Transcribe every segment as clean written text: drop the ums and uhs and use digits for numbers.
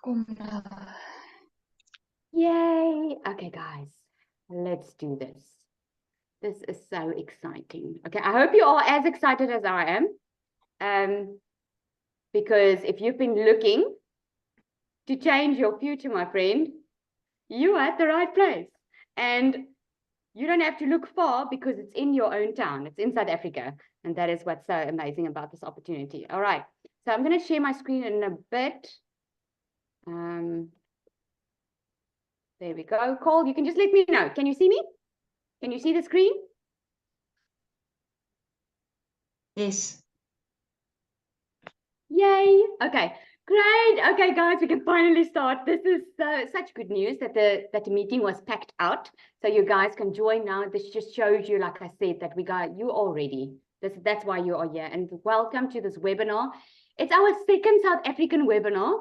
Kom nou. Yay! Okay, guys, let's do this. This is so exciting. Okay, I hope you are as excited as I am. Because if you've been looking to change your future, my friend, you are at the right place. And you don't have to look far because it's in your own town. It's in South Africa. And that is what's so amazing about this opportunity. All right, so I'm going to share my screen in a bit. There we go. Cole, you can just let me know. Can you see me? Can you see the screen? Yes. Yay. Okay, great. Okay, guys, we can finally start. This is such good news that the meeting was packed out. So you guys can join now. This just shows you, like I said, that we got you already. That's why you are here. And welcome to this webinar. It's our second South African webinar.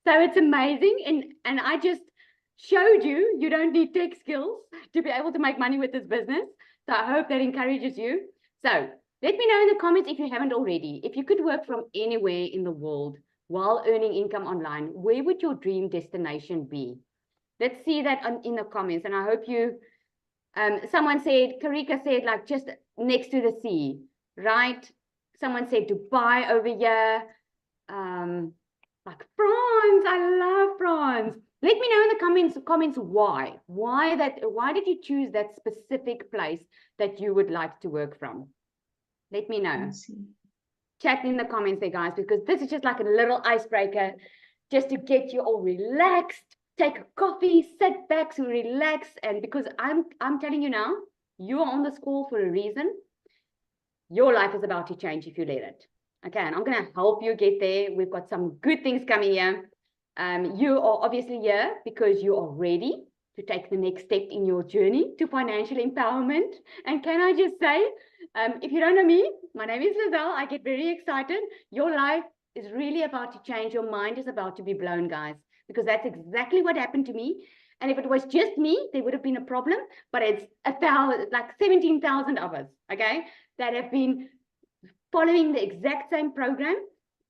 So it's amazing. And I just showed you, you don't need tech skills to be able to make money with this business. So I hope that encourages you. So let me know in the comments if you haven't already. If you could work from anywhere in the world while earning income online, where would your dream destination be? Let's see that in the comments. And I hope you, someone said, Karika said, like just next to the sea, right? Someone said Dubai over here. Like France, I love France. Let me know in the comments why. Why did you choose that specific place that you would like to work from? Let me know. Chat in the comments there, guys, because this is just like a little icebreaker just to get you all relaxed. Take a coffee, sit back, and relax. And because I'm telling you now, you are on this call for a reason. Your life is about to change if you let it. Okay, and I'm going to help you get there. We've got some good things coming here. You are obviously here because you are ready to take the next step in your journey to financial empowerment. And can I just say, if you don't know me, my name is Lizelle. I get very excited. Your life is really about to change. Your mind is about to be blown, guys, because that's exactly what happened to me. And if it was just me, there would have been a problem, but it's like 17,000 of us, okay, that have been following the exact same program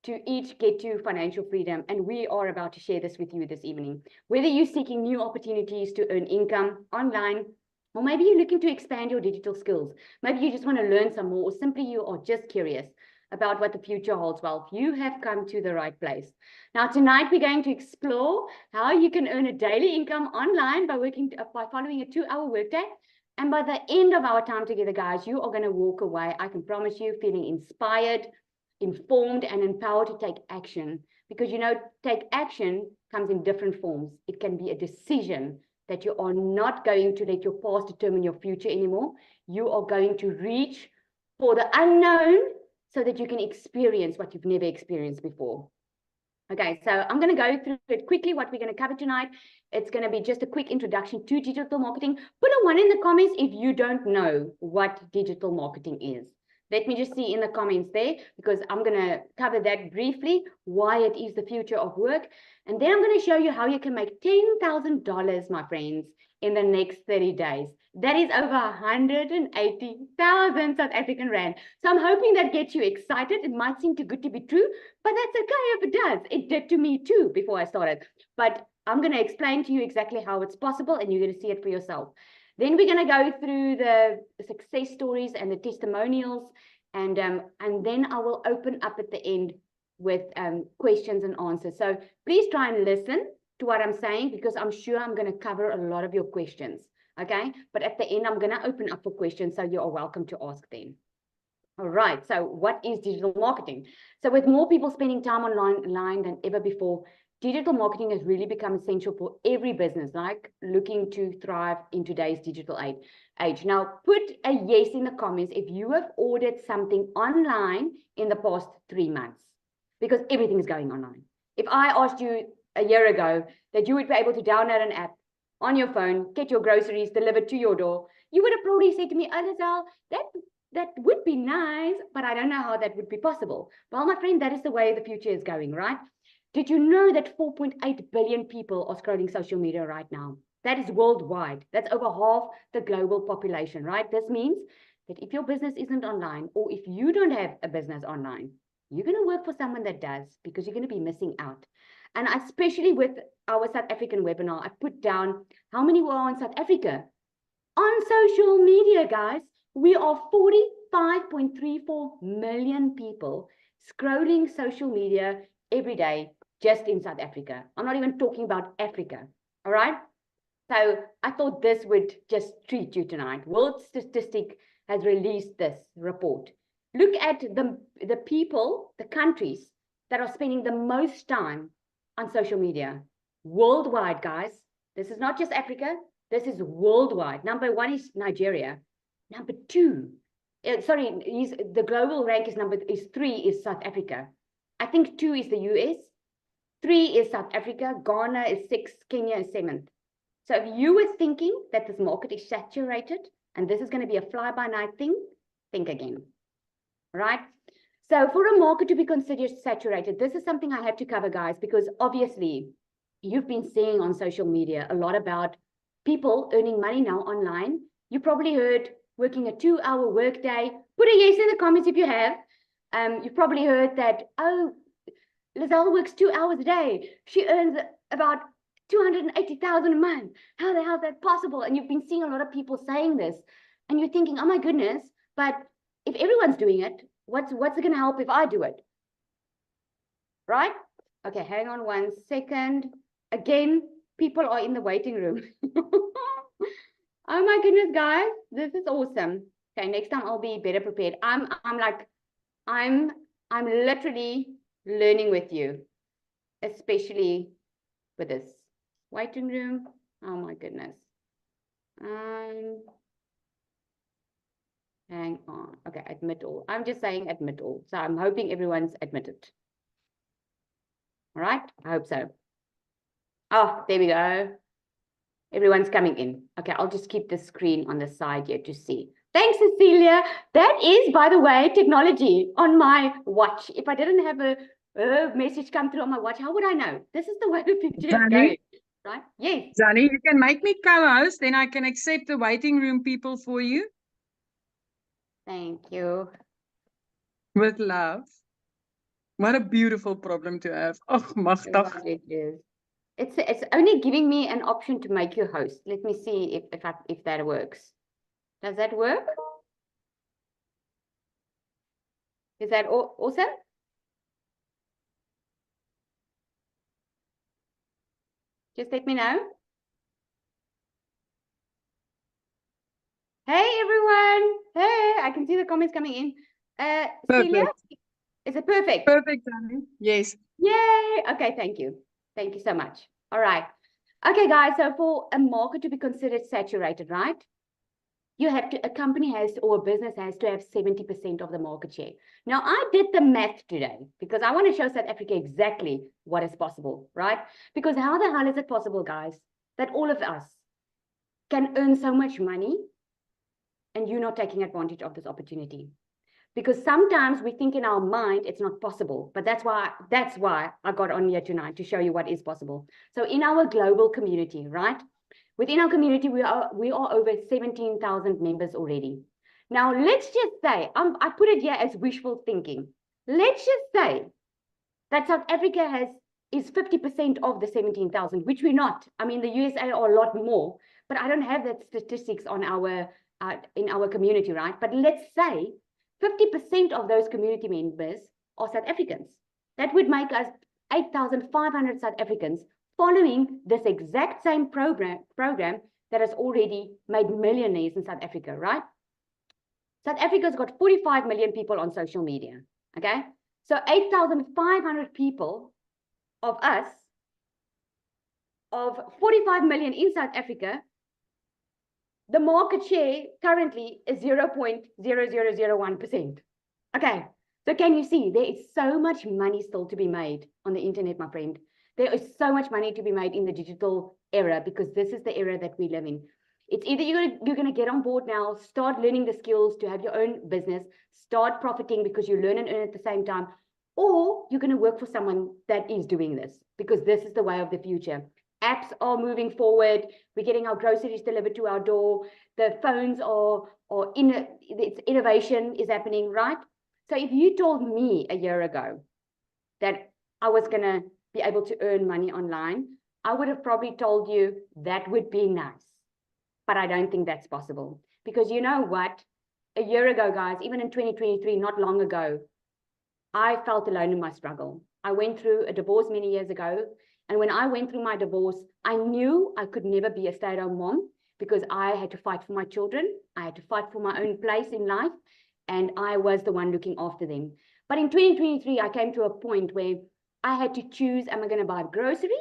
to each get to financial freedom. And we are about to share this with you this evening. Whether you're seeking new opportunities to earn income online, or maybe you're looking to expand your digital skills. Maybe you just want to learn some more, or simply you are just curious about what the future holds. Well, you have come to the right place. Now, tonight we're going to explore how you can earn a daily income online by following a 2-hour workday. And by the end of our time together, guys, you are going to walk away, I can promise you, feeling inspired, informed, and empowered to take action. Because, take action comes in different forms. It can be a decision that you are not going to let your past determine your future anymore. You are going to reach for the unknown so that you can experience what you've never experienced before. Okay, so I'm going to go through it quickly, what we're going to cover tonight. It's going to be just a quick introduction to digital marketing. Put a 1 in the comments if you don't know what digital marketing is. Let me just see in the comments there, because I'm going to cover that briefly, why it is the future of work. And then I'm going to show you how you can make $10,000, my friends, in the next 30 days. That is over 180,000 South African Rand. So I'm hoping that gets you excited. It might seem too good to be true, but that's okay if it does. It did to me too before I started. But I'm going to explain to you exactly how it's possible, and you're going to see it for yourself. Then we're going to go through the success stories and the testimonials, and then I will open up at the end with questions and answers. So please try and listen to what I'm saying, because I'm sure I'm going to cover a lot of your questions. Okay, but at the end, I'm going to open up for questions, so you are welcome to ask them. All right, so what is digital marketing? So with more people spending time online than ever before, digital marketing has really become essential for every business, like looking to thrive in today's digital age. Now, put a yes in the comments if you have ordered something online in the past 3 months, because everything is going online. If I asked you a year ago that you would be able to download an app on your phone, get your groceries delivered to your door, you would have probably said to me, oh, Lizelle, that would be nice, but I don't know how that would be possible. Well, my friend, that is the way the future is going, right? Did you know that 4.8 billion people are scrolling social media right now? That is worldwide. That's over half the global population, right? This means that if your business isn't online, or if you don't have a business online, you're going to work for someone that does, because you're going to be missing out. And especially with our South African webinar, I put down how many were on South Africa. On social media, guys, we are 45.34 million people scrolling social media every day just in South Africa. I'm not even talking about Africa, all right? So I thought this would just treat you tonight. World Statistic has released this report. Look at the people, the countries that are spending the most time on social media worldwide, guys. This is not just Africa. This is worldwide. Number one is Nigeria. Number two, the global rank is 3 is South Africa. I think 2 is the US. 3 is South Africa. Ghana is 6. Kenya is 7th. So if you were thinking that this market is saturated and this is going to be a fly-by-night thing, think again, right? So for a market to be considered saturated, this is something I have to cover, guys, because obviously you've been seeing on social media a lot about people earning money now online. You probably heard working a 2-hour workday. Put a yes in the comments if you have. You've probably heard that, oh, Lizelle works 2 hours a day. She earns about 280,000 a month. How the hell is that possible? And you've been seeing a lot of people saying this, and you're thinking, oh my goodness, but if everyone's doing it, what's it going to help if I do it? Right? Okay, hang on 1 second. Again, people are in the waiting room. Oh my goodness, guys, this is awesome. Okay, next time I'll be better prepared. I'm literally learning with you, especially with this waiting room. Oh my goodness. Hang on. Okay, admit all. I'm just saying admit all. So I'm hoping everyone's admitted. All right, I hope so. Oh, there we go. Everyone's coming in. Okay, I'll just keep the screen on the side here to see. Thanks, Cecilia. That is, by the way, technology on my watch. If I didn't have a message come through on my watch, how would I know? This is the way the picture is going, right? Yes. Zanny, you can make me co-host, then I can accept the waiting room people for you. Thank you. With love. What a beautiful problem to have. Oh, machtig. It is. It's only giving me an option to make you host. Let me see if that works. Does that work? Is that awesome? Just let me know. Hey everyone. Hey, I can see the comments coming in. Celia, is it perfect? Perfect, Zanny. Yes. Yay. Okay, thank you. Thank you so much. All right. Okay, guys, so for a market to be considered saturated, right? A company has to, or a business has to have 70% of the market share. Now, I did the math today because I want to show South Africa exactly what is possible, right? Because how the hell is it possible, guys, that all of us can earn so much money and you're not taking advantage of this opportunity? Because sometimes we think in our mind it's not possible, but that's why I got on here tonight to show you what is possible. So in our global community, right? Within our community, we are over 17,000 members already. Now, let's just say, I put it here as wishful thinking. Let's just say that South Africa is 50% of the 17,000, which we're not. I mean, the USA are a lot more, but I don't have that statistics on in our community, right? But let's say 50% of those community members are South Africans. That would make us 8,500 South Africans following this exact same program that has already made millionaires in South Africa, right? South Africa's got 45 million people on social media, okay? So 8,500 people of us, of 45 million in South Africa, the market share currently is 0.0001%. Okay, so can you see there is so much money still to be made on the internet, my friend. There is so much money to be made in the digital era because this is the era that we live in. It's either you're going to get on board now, start learning the skills to have your own business, start profiting because you learn and earn at the same time, or you're going to work for someone that is doing this because this is the way of the future. Apps are moving forward. We're getting our groceries delivered to our door. The phones it's innovation is happening, right? So if you told me a year ago that I was going to be able to earn money online, I would have probably told you that would be nice. But I don't think that's possible. Because you know what? A year ago, guys, even in 2023, not long ago, I felt alone in my struggle. I went through a divorce many years ago. And when I went through my divorce, I knew I could never be a stay-at-home mom because I had to fight for my children. I had to fight for my own place in life. And I was the one looking after them. But in 2023, I came to a point where I had to choose, am I going to buy groceries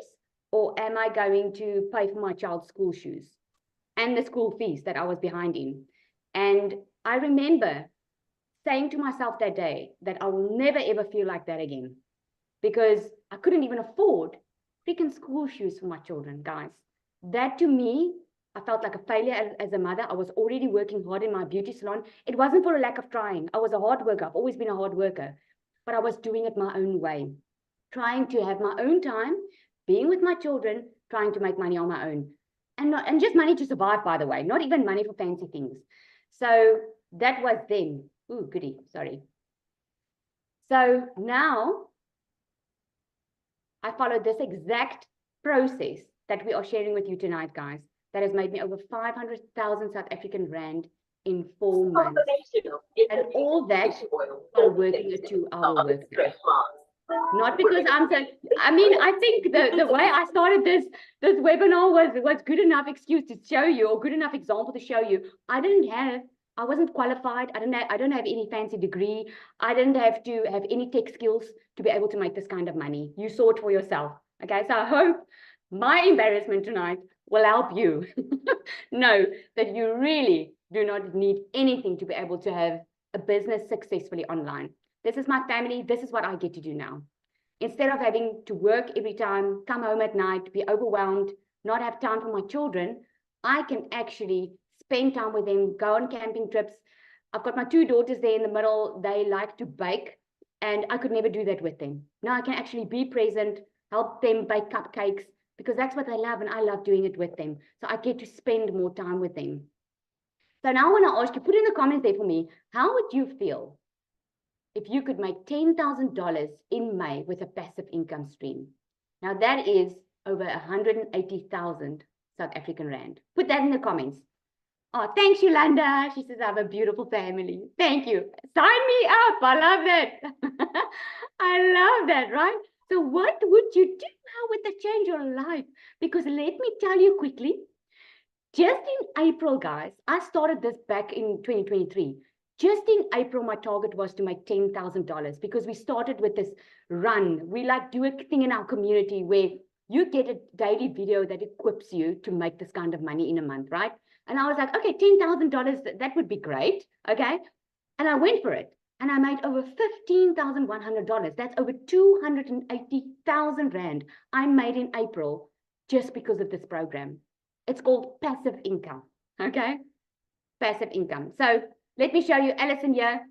or am I going to pay for my child's school shoes and the school fees that I was behind in? And I remember saying to myself that day that I will never ever feel like that again because I couldn't even afford freaking school shoes for my children, guys. That to me, I felt like a failure as a mother. I was already working hard in my beauty salon. It wasn't for a lack of trying. I was a hard worker. I've always been a hard worker, but I was doing it my own way, trying to have my own time, being with my children, trying to make money on my own. And just money to survive, by the way, not even money for fancy things. So that was then. Ooh, goody, sorry. So now I followed this exact process that we are sharing with you tonight, guys. That has made me over 500,000 South African Rand in 4 months. And all that while working a 2-hour workday. Not because I'm so, I mean, I think the way I started this webinar was good enough excuse to show you, or good enough example to show you. I wasn't qualified. I don't have any fancy degree. I didn't have to have any tech skills to be able to make this kind of money. You saw it for yourself. Okay, so I hope my embarrassment tonight will help you know that you really do not need anything to be able to have a business successfully online. This is my family. This is what I get to do now. Instead of having to work every time, come home at night, be overwhelmed, not have time for my children, I can actually spend time with them, go on camping trips. I've got my 2 daughters there in the middle. They like to bake, and I could never do that with them. Now I can actually be present, help them bake cupcakes, because that's what they love, and I love doing it with them. So I get to spend more time with them. So now I want to ask you, put in the comments there for me, how would you feel if you could make $10,000 in May with a passive income stream? Now that is over 180,000 South African Rand. Put that in the comments. Oh, thanks, Yolanda. She says, I have a beautiful family. Thank you. Sign me up. I love that. I love that, right? So what would you do? How would that change your life? Because let me tell you quickly, just in April, guys, I started this back in 2023. Just in April, my target was to make $10,000 because we started with this run. We like do a thing in our community where you get a daily video that equips you to make this kind of money in a month, right? And I was like, okay, $10,000, that would be great, okay? And I went for it. And I made over $15,100. That's over 280,000 Rand I made in April just because of this program. It's called passive income, okay? Passive income. So let me show you Alison here.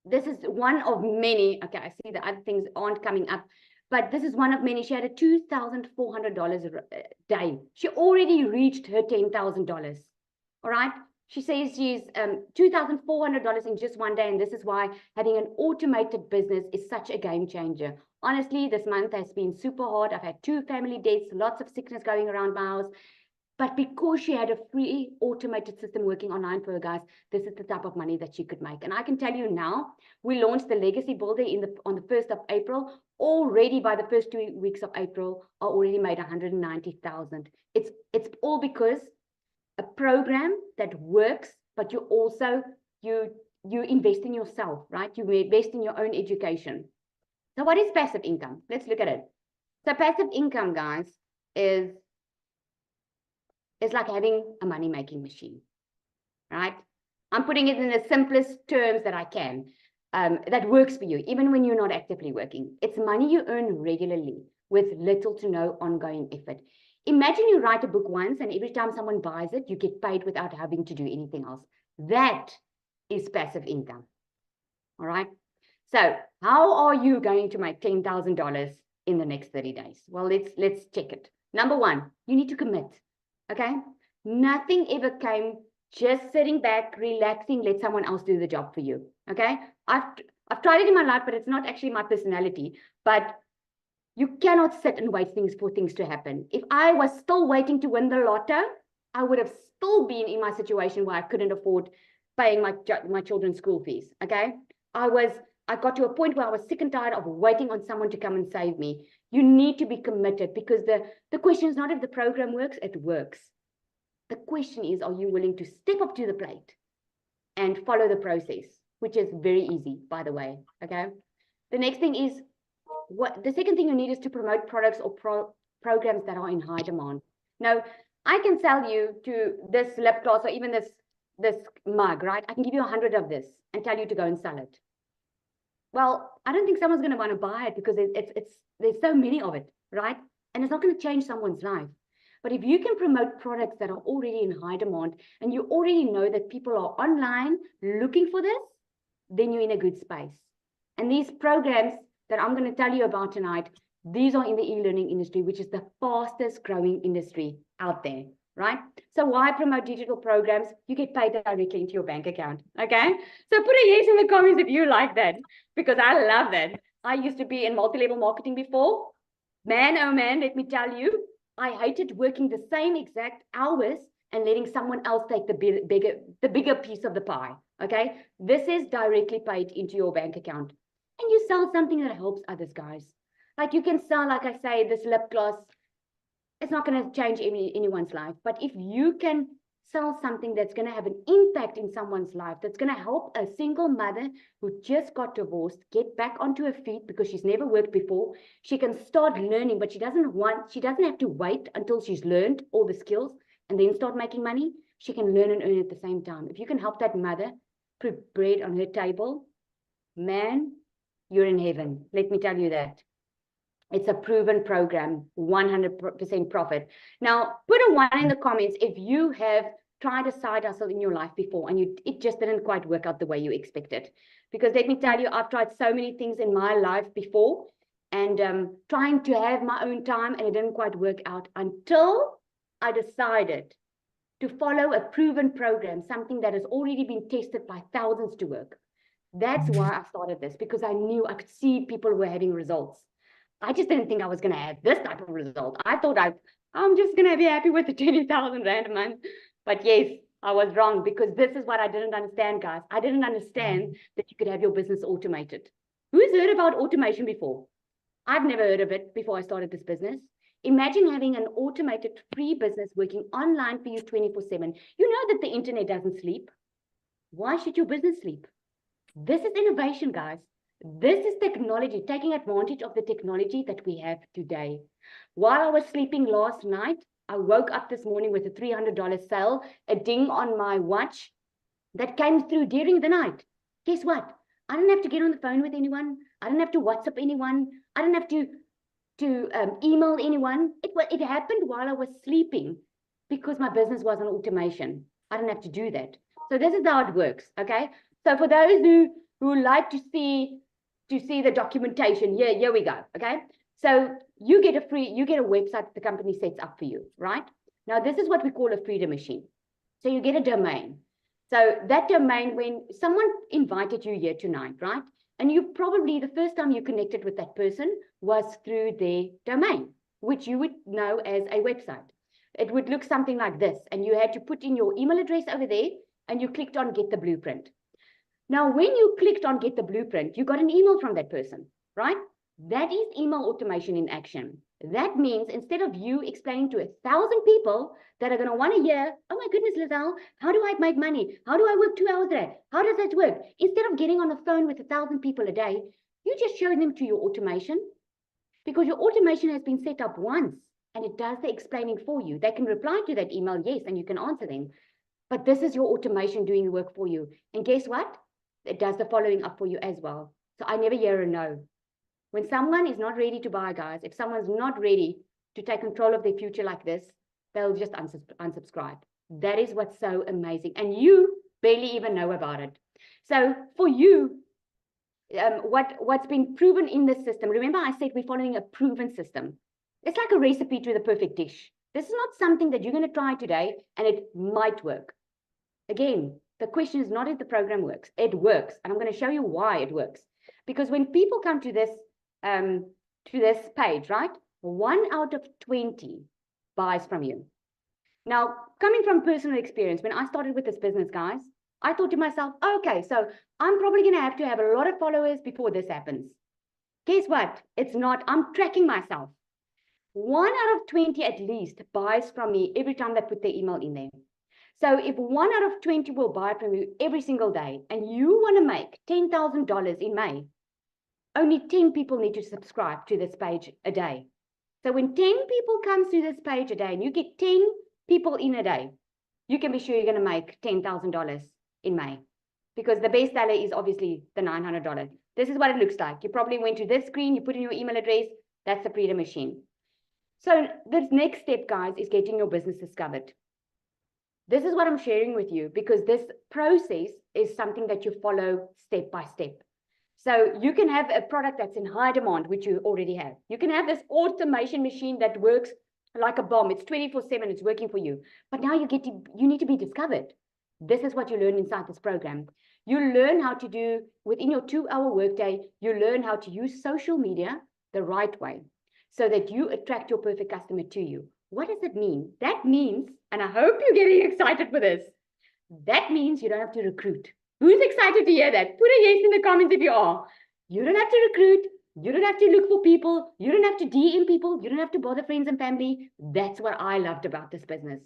This is one of many. Okay, I see the other things aren't coming up, but this is one of many. She had a $2,400 a day. She already reached her $10,000. All right. She says she's $2,400 in just one day. And this is why having an automated business is such a game changer. Honestly, this month has been super hard. I've had 2 family deaths, lots of sickness going around my house. But because she had a free automated system working online for her, guys, this is the type of money that she could make. And I can tell you now, we launched the Legacy Builder on the 1st of April. Already by the first 2 weeks of April, I already made 190,000. It's all because a program that works, but you also, you invest in yourself, right? You invest in your own education. So what is passive income? Let's look at it. So passive income, guys, is like having a money-making machine, right? I'm putting it in the simplest terms that I can, that works for you, even when you're not actively working. It's money you earn regularly with little to no ongoing effort. Imagine you write a book once, and every time someone buys it, you get paid without having to do anything else. That is passive income, all right? So how are you going to make $10,000 in the next 30 days? Well, let's check it. Number 1, you need to commit. Okay, nothing ever came just sitting back, relaxing, let someone else do the job for you. Okay, I've tried it in my life, but it's not actually my personality. But You cannot sit and wait for things to happen. If I was still waiting to win the lotto, I would have still been in my situation where I couldn't afford paying my children's school fees. Okay. I got to a point where I was sick and tired of waiting on someone to come and save me. You need to be committed, because the question is not if the program works, it works. The question is, are you willing to step up to the plate and follow the process, which is very easy, by the way. Okay. The next thing is, the second thing you need is to promote products or programs that are in high demand. Now, I can sell you to this lip gloss or even this mug, right? I can give you 100 of this and tell you to go and sell it. Well, I don't think someone's going to want to buy it, because there's so many of it, right? And it's not going to change someone's life. But if you can promote products that are already in high demand, and you already know that people are online looking for this, then you're in a good space. And these programs that I'm going to tell you about tonight, these are in the e-learning industry, which is the fastest growing industry out there, right? So why promote digital programs? You get paid directly into your bank account, okay? So put a yes in the comments if you like that, because I love that. I used to be in multi-level marketing before. Man, oh man, let me tell you, I hated working the same exact hours and letting someone else take the bigger piece of the pie, okay? This is directly paid into your bank account. And you sell something that helps others, guys. Like you can sell, like I say, this lip gloss. It's not going to change anyone's life. But if you can sell something that's going to have an impact in someone's life, that's going to help a single mother who just got divorced get back onto her feet because she's never worked before, she can start learning, but she doesn't have to wait until she's learned all the skills and then start making money. She can learn and earn at the same time. If you can help that mother put bread on her table, man, you're in heaven. Let me tell you that. It's a proven program, 100% profit. Now, put a 1 in the comments if you have tried a side hustle in your life before and it just didn't quite work out the way you expected. Because let me tell you, I've tried so many things in my life before, and trying to have my own time, and it didn't quite work out until I decided to follow a proven program, something that has already been tested by thousands to work. That's why I started this, because I knew I could see people were having results. I just didn't think I was going to have this type of result. I thought I'm just going to be happy with the 20,000 Rand a month. But yes, I was wrong, because this is what I didn't understand, guys. I didn't understand that you could have your business automated. Who's heard about automation before? I've never heard of it before I started this business. Imagine having an automated free business working online for you 24/7. You know that the internet doesn't sleep. Why should your business sleep? This is innovation, guys. This is technology, taking advantage of the technology that we have today. While I was sleeping last night, I woke up this morning with a $300 sale, a ding on my watch that came through during the night. Guess what? I didn't have to get on the phone with anyone. I didn't have to WhatsApp anyone. I didn't have to email anyone. It happened while I was sleeping, because my business was on automation. I didn't have to do that. So this is how it works, okay? So for those who like to see the documentation, here we go, okay? So you get a website that the company sets up for you, right? Now, this is what we call a freedom machine. So you get a domain. So that domain, when someone invited you here tonight, right? And you probably, the first time you connected with that person was through their domain, which you would know as a website. It would look something like this, and you had to put in your email address over there, and you clicked on Get the Blueprint. Now, when you clicked on Get the Blueprint, you got an email from that person, right? That is email automation in action. That means instead of you explaining to 1,000 people that are going to want to hear, oh my goodness, Lizelle, how do I make money? How do I work 2 hours a day? How does that work? Instead of getting on the phone with 1,000 people a day, you just show them to your automation, because your automation has been set up once and it does the explaining for you. They can reply to that email, yes, and you can answer them. But this is your automation doing the work for you. And guess what? It does the following up for you as well. So I never hear a no. When someone is not ready to buy, guys, if someone's not ready to take control of their future like this, they'll just unsubscribe. That is what's so amazing. And you barely even know about it. So for you, what's been proven in this system, remember I said we're following a proven system. It's like a recipe to the perfect dish. This is not something that you're going to try today and it might work. Again, the question is not if the program works. It works. And I'm going to show you why it works. Because when people come to this to this page, right? 1 out of 20 buys from you. Now, coming from personal experience, when I started with this business, guys, I thought to myself, okay, so I'm probably going to have a lot of followers before this happens. Guess what? It's not. I'm tracking myself. 1 out of 20 at least buys from me every time they put their email in there. So if 1 out of 20 will buy from you every single day and you want to make $10,000 in May, only 10 people need to subscribe to this page a day. So when 10 people come to this page a day and you get 10 people in a day, you can be sure you're going to make $10,000 in May, because the best seller is obviously the $900. This is what it looks like. You probably went to this screen, you put in your email address, that's the Freedom Machine. So the next step, guys, is getting your business discovered. This is what I'm sharing with you because this process is something that you follow step by step. So you can have a product that's in high demand, which you already have. You can have this automation machine that works like a bomb. It's 24/7, it's working for you. But now you need to be discovered. This is what you learn inside this program. You learn how to do, within your 2-hour workday, you learn how to use social media the right way so that you attract your perfect customer to you. What does it mean? That means, and I hope you're getting excited for this, that means you don't have to recruit. Who's excited to hear that? Put a yes in the comments if you are. You don't have to recruit. You don't have to look for people. You don't have to DM people. You don't have to bother friends and family. That's what I loved about this business.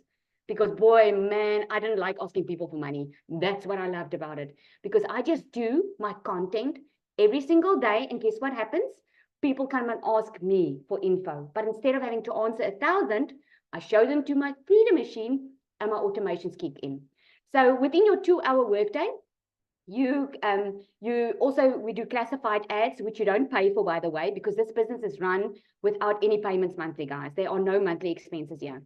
Because boy, man, I didn't like asking people for money. That's what I loved about it. Because I just do my content every single day. And guess what happens? People come and ask me for info. But instead of having to answer 1,000, I show them to my Freedom Machine and my automations kick in. So within your 2-hour workday, we do classified ads, which you don't pay for, by the way, because this business is run without any payments monthly, guys. There are no monthly expenses here.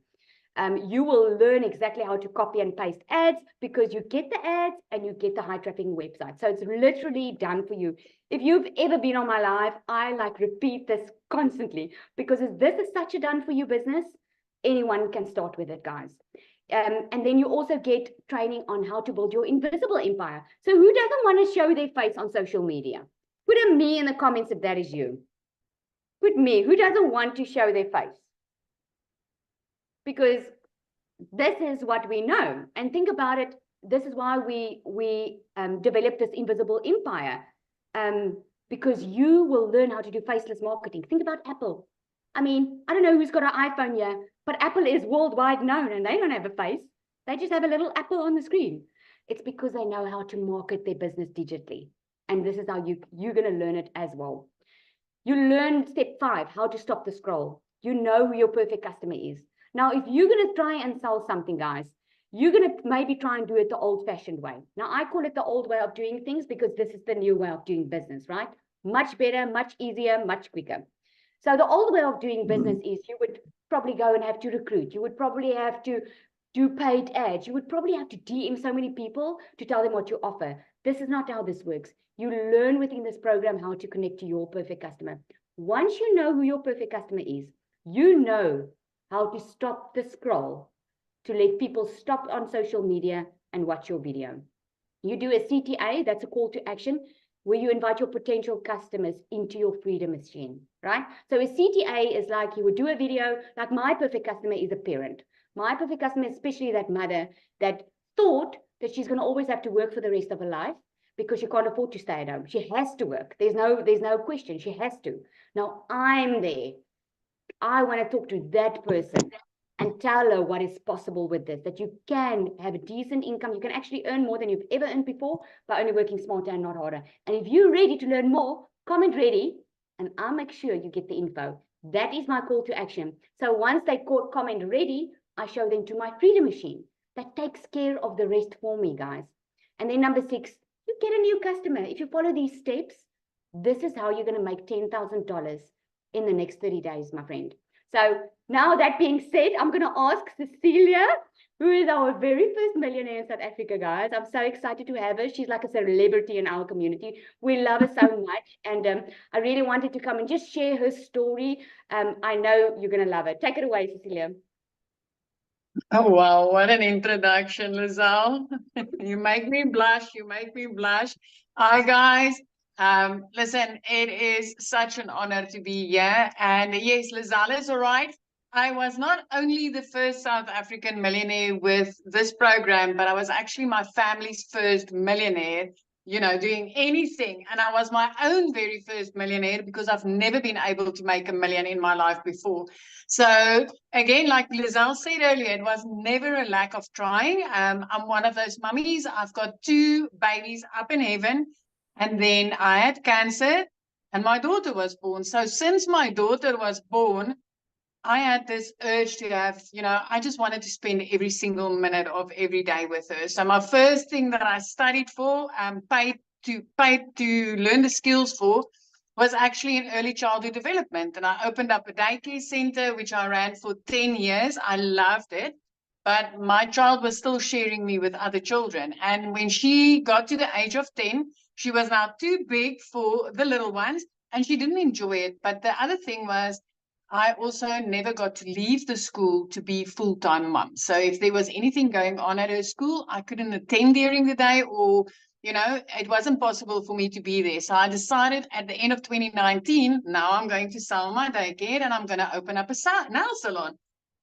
You will learn exactly how to copy and paste ads because you get the ads and you get the high traffic website. So it's literally done for you. If you've ever been on my live, I repeat this constantly because if this is such a done for you business, anyone can start with it, guys. And then you also get training on how to build your invisible empire. So who doesn't want to show their face on social media? Put a me in the comments if that is you. Put me. Who doesn't want to show their face? Because this is what we know. And think about it. This is why we developed this invisible empire. Because you will learn how to do faceless marketing. Think about Apple. I mean, I don't know who's got an iPhone here, but Apple is worldwide known and they don't have a face. They just have a little apple on the screen. It's because they know how to market their business digitally. And this is how you're going to learn it as well. You learn step 5, how to stop the scroll. You know who your perfect customer is. Now, if you're going to try and sell something, guys, you're going to maybe try and do it the old-fashioned way. Now, I call it the old way of doing things because this is the new way of doing business, right? Much better, much easier, much quicker. So the old way of doing business is you would probably go and have to recruit. You would probably have to do paid ads. You would probably have to DM so many people to tell them what you offer. This is not how this works. You learn within this program how to connect to your perfect customer. Once you know who your perfect customer is, you know how to stop the scroll to let people stop on social media and watch your video. You do a CTA, that's a call to action, where you invite your potential customers into your Freedom Machine, right? So a CTA is like you would do a video, like my perfect customer is a parent. My perfect customer, especially that mother that thought that she's going to always have to work for the rest of her life because she can't afford to stay at home. She has to work. There's no question. She has to. Now I'm there. I want to talk to that person and tell her what is possible with this, that you can have a decent income. You can actually earn more than you've ever earned before by only working smarter and not harder. And if you're ready to learn more, comment ready, and I'll make sure you get the info. That is my call to action. So once they comment ready, I show them to my Freedom Machine. That takes care of the rest for me, guys. And then number 6, you get a new customer. If you follow these steps, this is how you're going to make $10,000 in the next 30 days, my friend. So now that being said, I'm going to ask Cecilia, who is our very first millionaire in South Africa, guys. I'm so excited to have her. She's like a celebrity in our community. We love her so much. And I really wanted to come and just share her story. I know you're going to love it. Take it away, Cecilia. Oh, wow. What an introduction, Lizelle. You make me blush. You make me blush. Hi, guys. Listen, it is such an honor to be here. And yes, Lizelle is all right. I was not only the first South African millionaire with this program, but I was actually my family's first millionaire, doing anything. And I was my own very first millionaire because I've never been able to make $1 million in my life before. So again, like Lizelle said earlier, it was never a lack of trying. I'm one of those mummies. I've got 2 babies up in heaven. And then I had cancer and my daughter was born. So since my daughter was born, I had this urge to have, I just wanted to spend every single minute of every day with her. So my first thing that I studied for, paid to learn the skills for, was actually in early childhood development. And I opened up a daycare center, which I ran for 10 years. I loved it. But my child was still sharing me with other children. And when she got to the age of 10, she was now too big for the little ones and she didn't enjoy it. But the other thing was, I also never got to leave the school to be full-time mom. So if there was anything going on at her school, I couldn't attend during the day or, it wasn't possible for me to be there. So I decided at the end of 2019, now I'm going to sell my daycare and I'm going to open up a nail salon.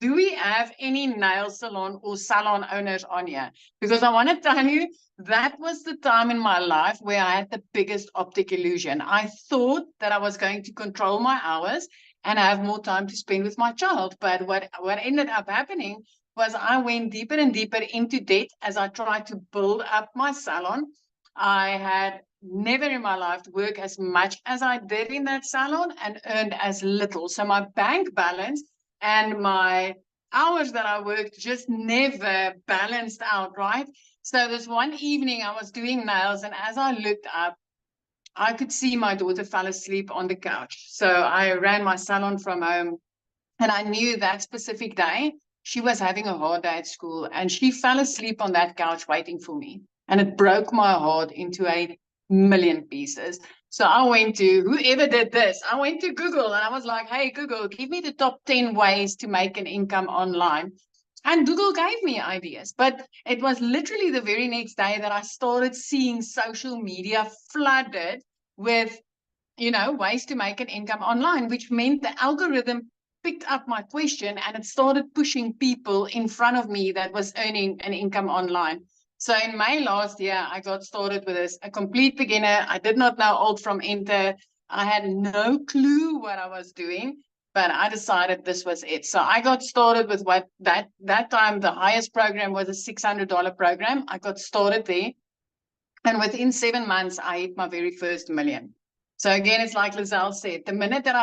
Do we have any nail salon or salon owners on here? Because I want to tell you, that was the time in my life where I had the biggest optic illusion. I thought that I was going to control my hours and I have more time to spend with my child. But what ended up happening was I went deeper and deeper into debt as I tried to build up my salon. I had never in my life worked as much as I did in that salon and earned as little. So my bank balance and my hours that I worked just never balanced out, right? So this one evening I was doing nails, and as I looked up, I could see my daughter fell asleep on the couch. So I ran my salon from home, and I knew that specific day she was having a hard day at school, and she fell asleep on that couch waiting for me. And it broke my heart into 1,000,000 pieces. So I went to whoever did this. I went to Google and I was like, hey, Google, give me the top 10 ways to make an income online. And Google gave me ideas, but it was literally the very next day that I started seeing social media flooded with, ways to make an income online, which meant the algorithm picked up my question and it started pushing people in front of me that was earning an income online. So in May last year, I got started with this, a complete beginner. I did not know alt from enter. I had no clue what I was doing, but I decided this was it. So I got started with what that time, the highest program was a $600 program. I got started there. And within 7 months, I hit my very first $1 million. So again, it's like Lizelle said, the minute that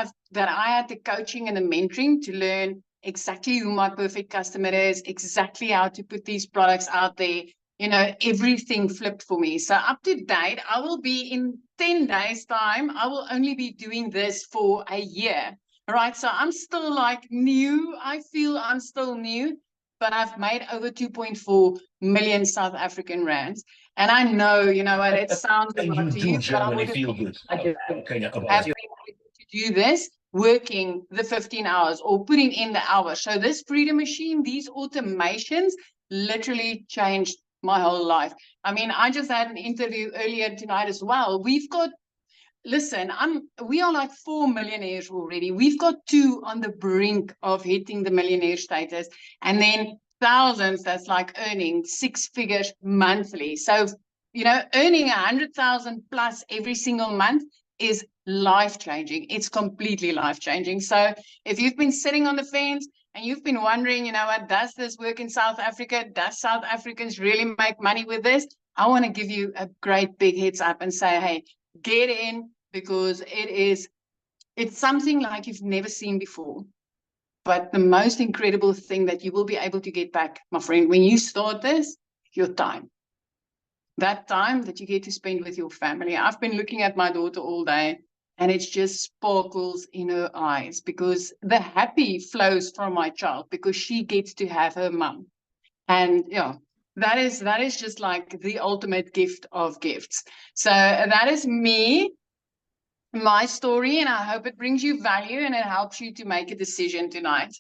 I had the coaching and the mentoring to learn exactly who my perfect customer is, exactly how to put these products out there, everything flipped for me. So up to date, I will be in 10 days time, I will only be doing this for a year, right? So I'm still like new. I feel I'm still new, but I've made over 2.4 million South African rands. And I know, what it sounds And like you to do you, but I generally would feel good. Okay, have been able to do this working the 15 hours or putting in the hours. So this Freedom Machine, these automations literally changed my whole life. I mean, I just had an interview earlier tonight as well. Listen, we are like 4 millionaires already. We've got 2 on the brink of hitting the millionaire status, and then thousands that's like earning 6 figures monthly. So, earning 100,000 plus every single month is life-changing. It's completely life-changing. So if you've been sitting on the fence and you've been wondering, what, does this work in South Africa? Does South Africans really make money with this? I want to give you a great big heads up and say, hey, get in, because it's something like you've never seen before. But the most incredible thing that you will be able to get back, my friend, when you start this, your time. That time that you get to spend with your family. I've been looking at my daughter all day and it just sparkles in her eyes because the happy flows from my child because she gets to have her mum. And that is just like the ultimate gift of gifts. So that is me, my story, and I hope it brings you value and it helps you to make a decision tonight.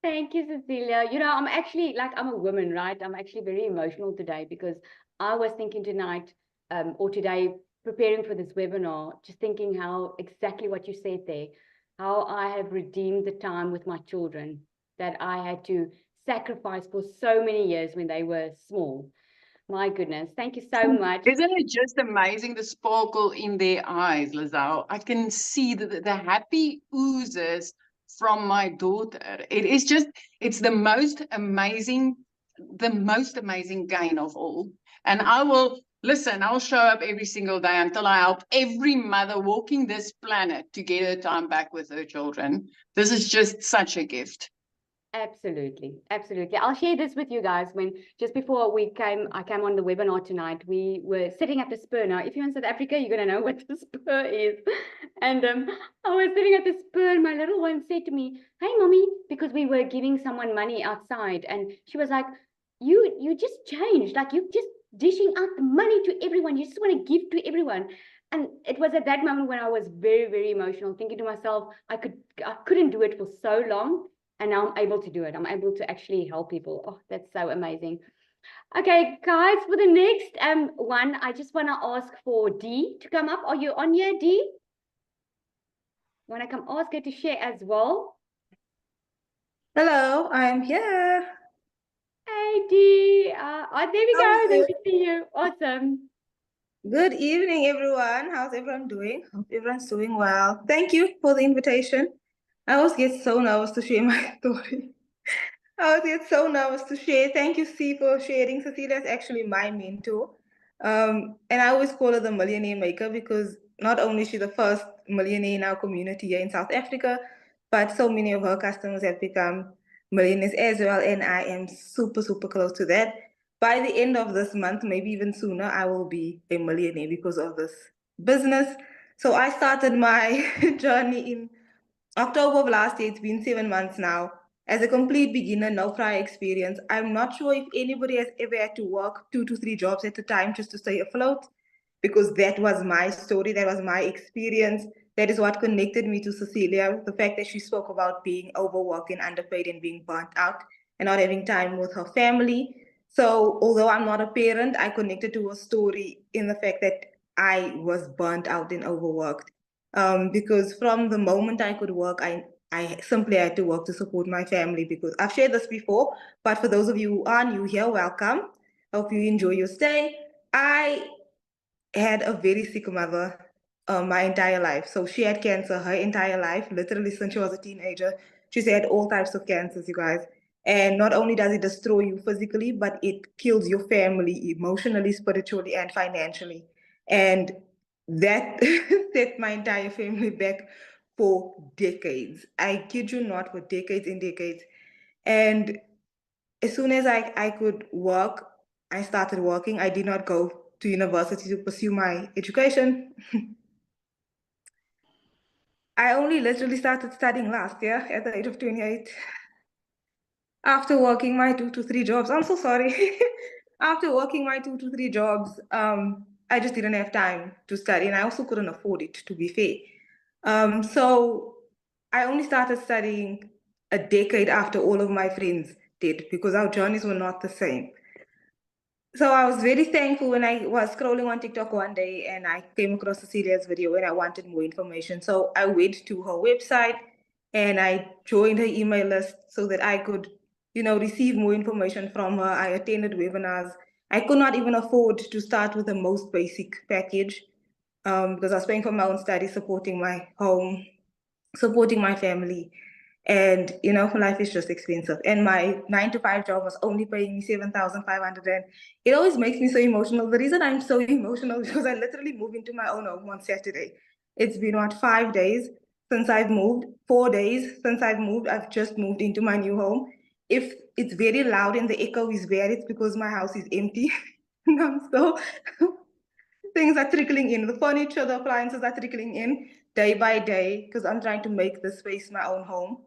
Thank you, Cecilia. I'm actually, I'm a woman, right? I'm actually very emotional today because I was thinking tonight or today preparing for this webinar, just thinking how exactly what you said there, how I have redeemed the time with my children that I had to sacrifice for so many years when they were small. My goodness, thank you so much. Isn't it just amazing, the sparkle in their eyes, Lizelle? I can see the happy oozes from my daughter. It is just, it's the most amazing gain of all. And I'll show up every single day until I help every mother walking this planet to get her time back with her children. This is just such a gift. Absolutely, absolutely. I'll share this with you guys. When just before I came on the webinar tonight, we were sitting at the Spur. Now, if you're in South Africa, you're gonna know what the Spur is. And I was sitting at the Spur, and my little one said to me, "Hey, mommy," because we were giving someone money outside, and she was like, "You just changed. Like you just dishing out the money to everyone. You just want to give to everyone." And it was at that moment when I was very, very emotional, thinking to myself, I couldn't do it for so long. And now I'm able to do it. I'm able to actually help people. Oh, that's so amazing. Okay, guys, for the next one, I just want to ask for Dee to come up. Are you on here, Dee? Want to come ask her to share as well? Hello, I'm here. Hey, Dee. There we go. There we see you. Awesome. Good evening, everyone. How's everyone doing? Hope everyone's doing well. Thank you for the invitation. I always get so nervous to share my story. I always get so nervous to share. Thank you, C, for sharing. Cecilia is actually my mentor. And I always call her the millionaire maker because not only is she the first millionaire in our community here in South Africa, but so many of her customers have become millionaires as well. And I am super, super close to that. By the end of this month, maybe even sooner, I will be a millionaire because of this business. So I started my journey in October of last year. It's been 7 months now. As a complete beginner, no prior experience. I'm not sure if anybody has ever had to work 2 to 3 jobs at a time just to stay afloat, because that was my story, that was my experience. That is what connected me to Cecilia, the fact that she spoke about being overworked and underpaid and being burnt out and not having time with her family. So although I'm not a parent, I connected to her story in the fact that I was burnt out and overworked. Because from the moment I could work, I simply had to work to support my family, because I've shared this before, but for those of you who are new here, welcome. Hope you enjoy your stay. I had a very sick mother my entire life. So she had cancer her entire life, literally since she was a teenager. She's had all types of cancers, you guys. And not only does it destroy you physically, but it kills your family emotionally, spiritually, and financially. And that set my entire family back for decades. I kid you not, for decades and decades. And as soon as I could work, I started working. I did not go to university to pursue my education. I only literally started studying last year at the age of 28. After working my 2 to 3 jobs, I'm so sorry. After working my 2 to 3 jobs, I just didn't have time to study, and I also couldn't afford it, to be fair. So I only started studying a decade after all of my friends did, because our journeys were not the same. So I was very thankful when I was scrolling on TikTok one day and I came across Cecilia's video and I wanted more information. So I went to her website and I joined her email list so that I could, receive more information from her. I attended webinars. I could not even afford to start with the most basic package because I was paying for my own study, supporting my home, supporting my family. And life is just expensive, and my 9 to 5 job was only paying me 7,500, and it always makes me so emotional. The reason I'm so emotional is because I literally moved into my own home on Saturday. It's been 5 days since I've moved, 4 days since I've moved. I've just moved into my new home. If it's very loud and the echo is bad, it's because my house is empty. So things are trickling in, the furniture, the appliances are trickling in day by day, because I'm trying to make this space my own home.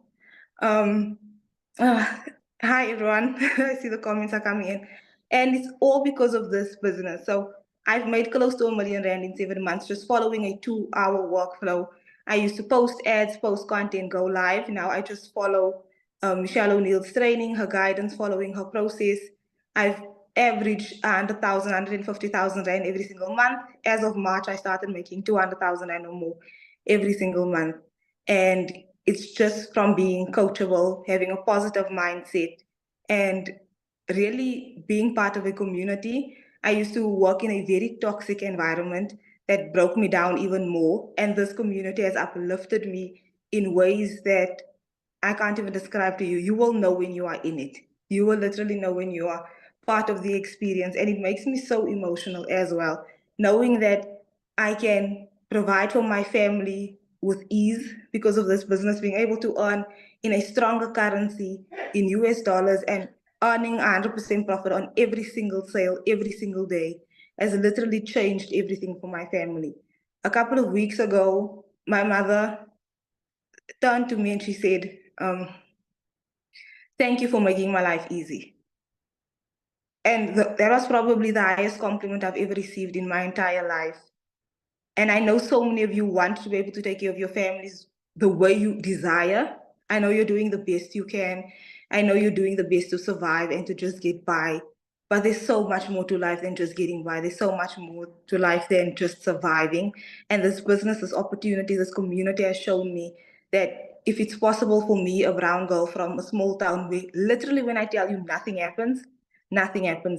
Hi everyone, I see the comments are coming in, and it's all because of this business. So I've made close to R1 million in 7 months just following a 2-hour workflow. I used to post ads, post content, go live. Now I just follow Michelle O'Neill's training, her guidance, following her process. I've average 100,000, 150,000 Rand every single month. As of March, I started making 200,000 Rand or more every single month. And it's just from being coachable, having a positive mindset, and really being part of a community. I used to work in a very toxic environment that broke me down even more. And this community has uplifted me in ways that I can't even describe to you. You will know when you are in it. You will literally know when you are part of the experience. And it makes me so emotional as well, knowing that I can provide for my family with ease because of this business, being able to earn in a stronger currency in US dollars and earning 100% profit on every single sale, every single day, has literally changed everything for my family. A couple of weeks ago, my mother turned to me and she said, thank you for making my life easy. And that was probably the highest compliment I've ever received in my entire life. And I know so many of you want to be able to take care of your families the way you desire. I know you're doing the best you can. I know you're doing the best to survive and to just get by. But there's so much more to life than just getting by. There's so much more to life than just surviving. And this business, this opportunity, this community has shown me that if it's possible for me, a brown girl from a small town where literally when I tell you nothing happens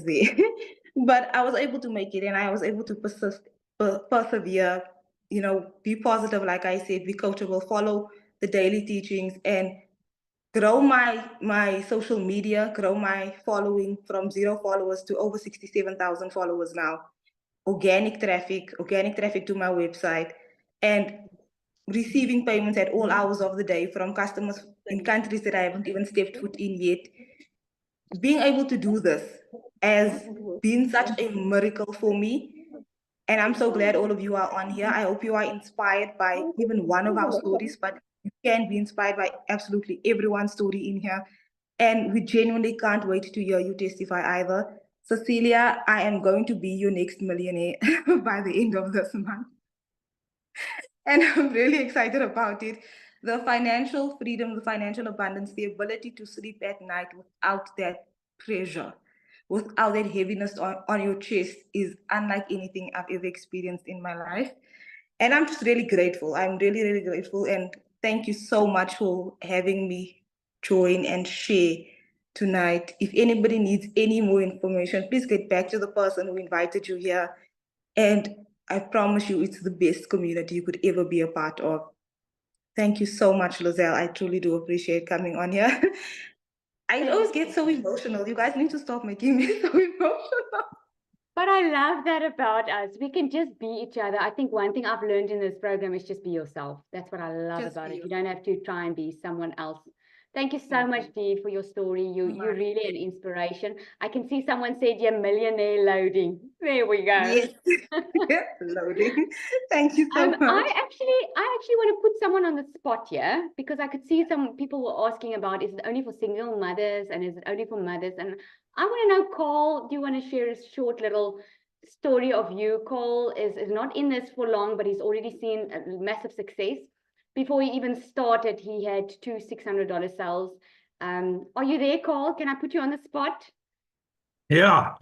there. But I was able to make it and I was able to persevere, be positive, like I said, be coachable, follow the daily teachings, and grow my social media, grow my following from 0 followers to over 67,000 followers now. Organic traffic to my website, and receiving payments at all hours of the day from customers in countries that I haven't even stepped foot in yet. Being able to do this has been such a miracle for me. And I'm so glad all of you are on here. I hope you are inspired by even one of our stories, but you can be inspired by absolutely everyone's story in here. And we genuinely can't wait to hear you testify either. Cecilia, I am going to be your next millionaire by the end of this month. And I'm really excited about it. The financial freedom, the financial abundance, the ability to sleep at night without that pressure, without that heaviness on your chest is unlike anything I've ever experienced in my life. And I'm just really grateful. I'm really, really grateful. And thank you so much for having me join and share tonight. If anybody needs any more information, please get back to the person who invited you here. And I promise you, it's the best community you could ever be a part of. Thank you so much, Lozelle. I truly do appreciate coming on here. I always get so emotional. You guys need to stop making me so emotional. But I love that about us. We can just be each other. I think one thing I've learned in this program is just be yourself. That's what I love Just about be it. You don't have to try and be someone else. Thank you so much, Dee, for your story. You're really an inspiration. I can see someone said you're millionaire loading. There we go. Yes. Loading. Thank you so much. I actually want to put someone on the spot here because I could see some people were asking about, is it only for single mothers and is it only for mothers? And I want to know, Cole, do you want to share a short little story of you? Cole is not in this for long, but he's already seen a massive success. Before he even started, he had 2 $600 sales. Are you there, Cole? Can I put you on the spot? Yeah.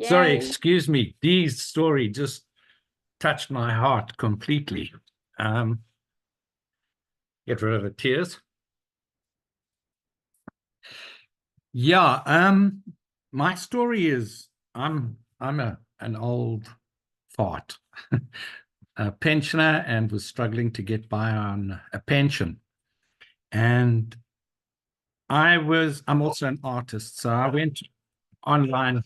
Sorry, Yay. excuse me. Dee's story just touched my heart completely. Get rid of the tears. Yeah, my story is I'm an old fart, a pensioner, and was struggling to get by on a pension. And I'm also an artist, so I went online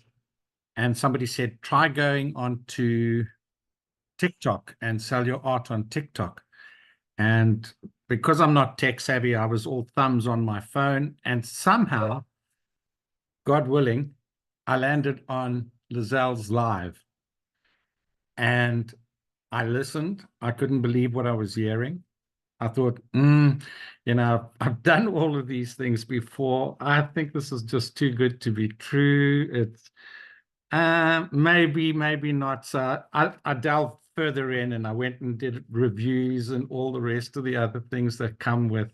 and somebody said, try going on to TikTok and sell your art on TikTok. And because I'm not tech savvy, I was all thumbs on my phone, and somehow, God willing, I landed on Lozelle's live. And I listened. I couldn't believe what I was hearing. I thought, I've done all of these things before. I think this is just too good to be true. It's maybe not. So I delved further in and I went and did reviews and all the rest of the other things that come with,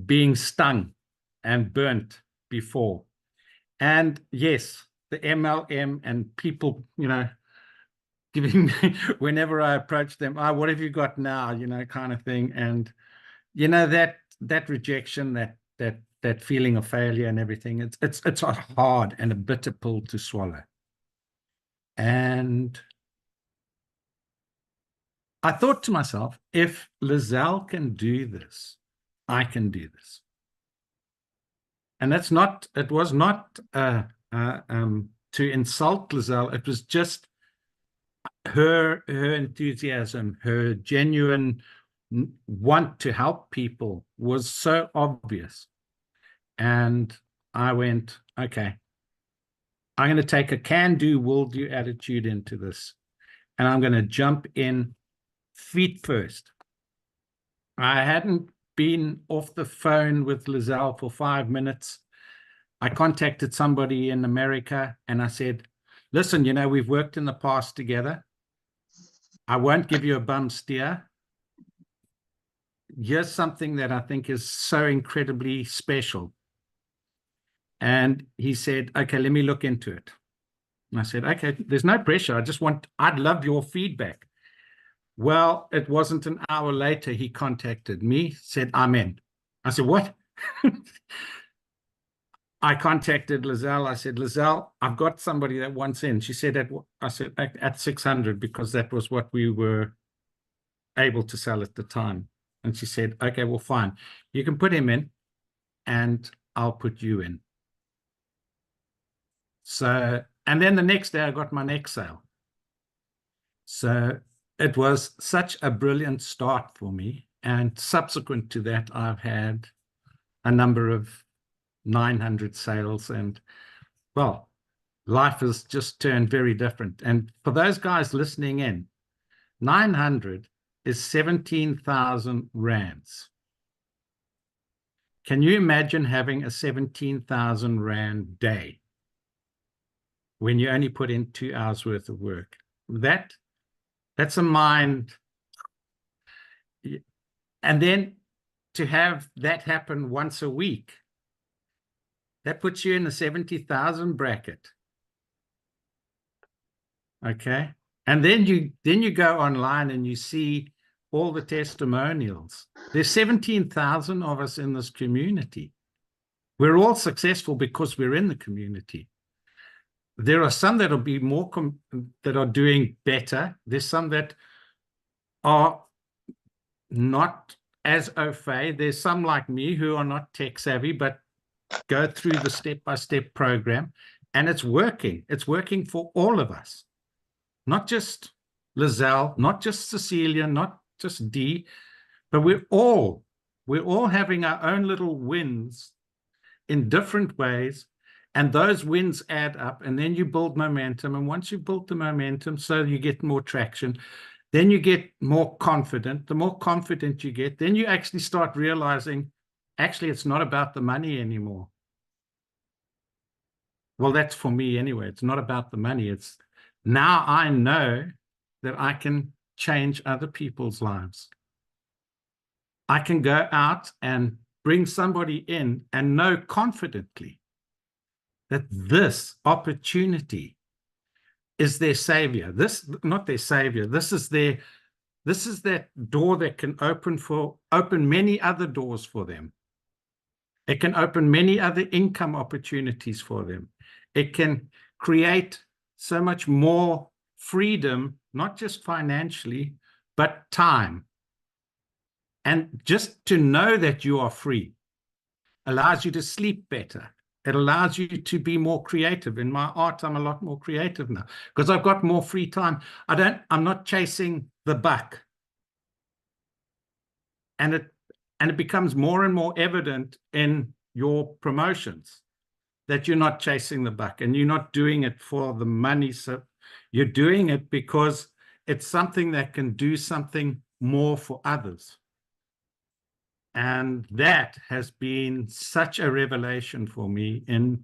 being stung and burnt before. And yes, the MLM and people, giving me, whenever I approach them, what have you got now, kind of thing. And, that rejection, that feeling of failure and everything, it's a hard and a bitter pill to swallow. And I thought to myself, if Lizelle can do this, I can do this. And it was not to insult Lizelle. It was just her enthusiasm, her genuine want to help people was so obvious. And I went, okay, I'm going to take a can-do, will-do attitude into this. And I'm going to jump in feet first. I hadn't been off the phone with Lizelle for 5 minutes. I contacted somebody in America and I said, listen, we've worked in the past together. I won't give you a bum steer. Here's something that I think is so incredibly special. And he said, okay, let me look into it. And I said, okay, there's no pressure. I'd love your feedback. Well, it wasn't an hour later, he contacted me, said, I'm in. I said, what? I contacted Lizelle. I said, Lizelle, I've got somebody that wants in. She said, at 600, because that was what we were able to sell at the time. And she said, okay, well, fine. You can put him in and I'll put you in. So, and then the next day I got my next sale. So it was such a brilliant start for me. And subsequent to that, I've had a number of 900 sales. And, well, life has just turned very different. And for those guys listening in, 900 is 17,000 rands. Can you imagine having a 17,000 rand day when you only put in 2 hours worth of work? That's a mind. And then to have that happen once a week, that puts you in the 70,000 bracket. Okay. And then you go online and you see all the testimonials. There's 17,000 of us in this community. We're all successful because we're in the community. There are some that will be more that are doing better. There's some that are not as au fait. There's some like me who are not tech savvy, but go through the step-by-step program, and it's working. It's working for all of us, not just Lizelle, not just Cecilia, not just Dee, but we're all having our own little wins in different ways. And those wins add up, and then you build momentum. And once you've built the momentum, so you get more traction, then you get more confident. The more confident you get, then you actually start realizing, actually, it's not about the money anymore. Well, that's for me anyway. It's not about the money. It's now I know that I can change other people's lives. I can go out and bring somebody in and know confidently that this opportunity is their savior. This, not their savior. This is that door that can open many other doors for them. It can open many other income opportunities for them. It can create so much more freedom, not just financially, but time. And just to know that you are free allows you to sleep better. It allows you to be more creative. In my art, I'm a lot more creative now because I've got more free time. I'm not chasing the buck. And it becomes more and more evident in your promotions that you're not chasing the buck and you're not doing it for the money. So you're doing it because it's something that can do something more for others. And that has been such a revelation for me in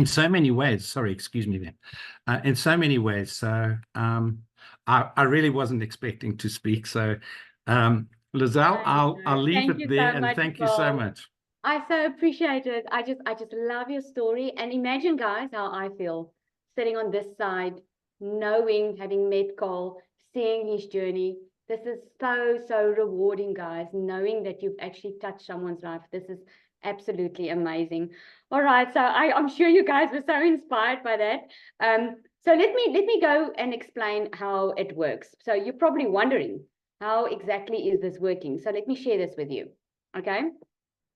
so many ways. Sorry, excuse me then. In so many ways. So I really wasn't expecting to speak. So Lizelle, I'll leave it there, and thank you so much. I so appreciate it. I just love your story. And imagine, guys, how I feel sitting on this side, knowing, having met Carl, seeing his journey. This is so rewarding, guys, knowing that you've actually touched someone's life. This is absolutely amazing. All right, so I'm sure you guys were so inspired by that. So let me go and explain how it works. So you're probably wondering, how exactly is this working? So let me share this with you. Okay.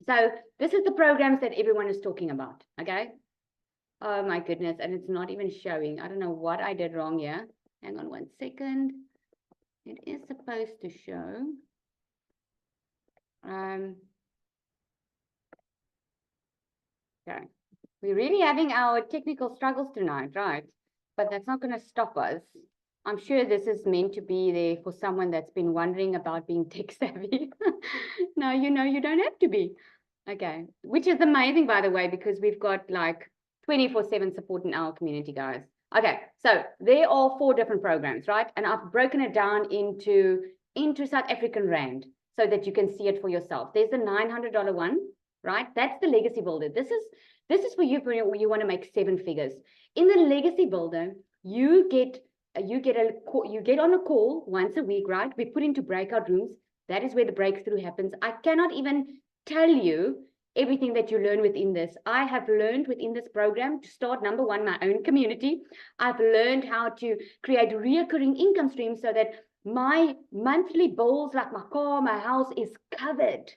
So this is the programs that everyone is talking about, okay? Oh my goodness, and it's not even showing. I don't know what I did wrong here. Hang on 1 second. It is supposed to show. Okay. We're really having our technical struggles tonight, right? But that's not going to stop us. I'm sure this is meant to be there for someone that's been wondering about being tech savvy. No, you don't have to be. Okay, which is amazing, by the way, because we've got like 24/7 support in our community, guys. Okay, so there are 4 different programs, right? And I've broken it down into South African Rand so that you can see it for yourself. There's the $900 one, right? That's the Legacy Builder. This is for you when you want to make 7 figures. In the Legacy Builder, you get on a call once a week, right? We put into breakout rooms. That is where the breakthrough happens. I cannot even tell you everything that you learn within this. I have learned within this program to start, number 1, my own community. I've learned how to create reoccurring income streams so that my monthly bills, like my car, my house, is covered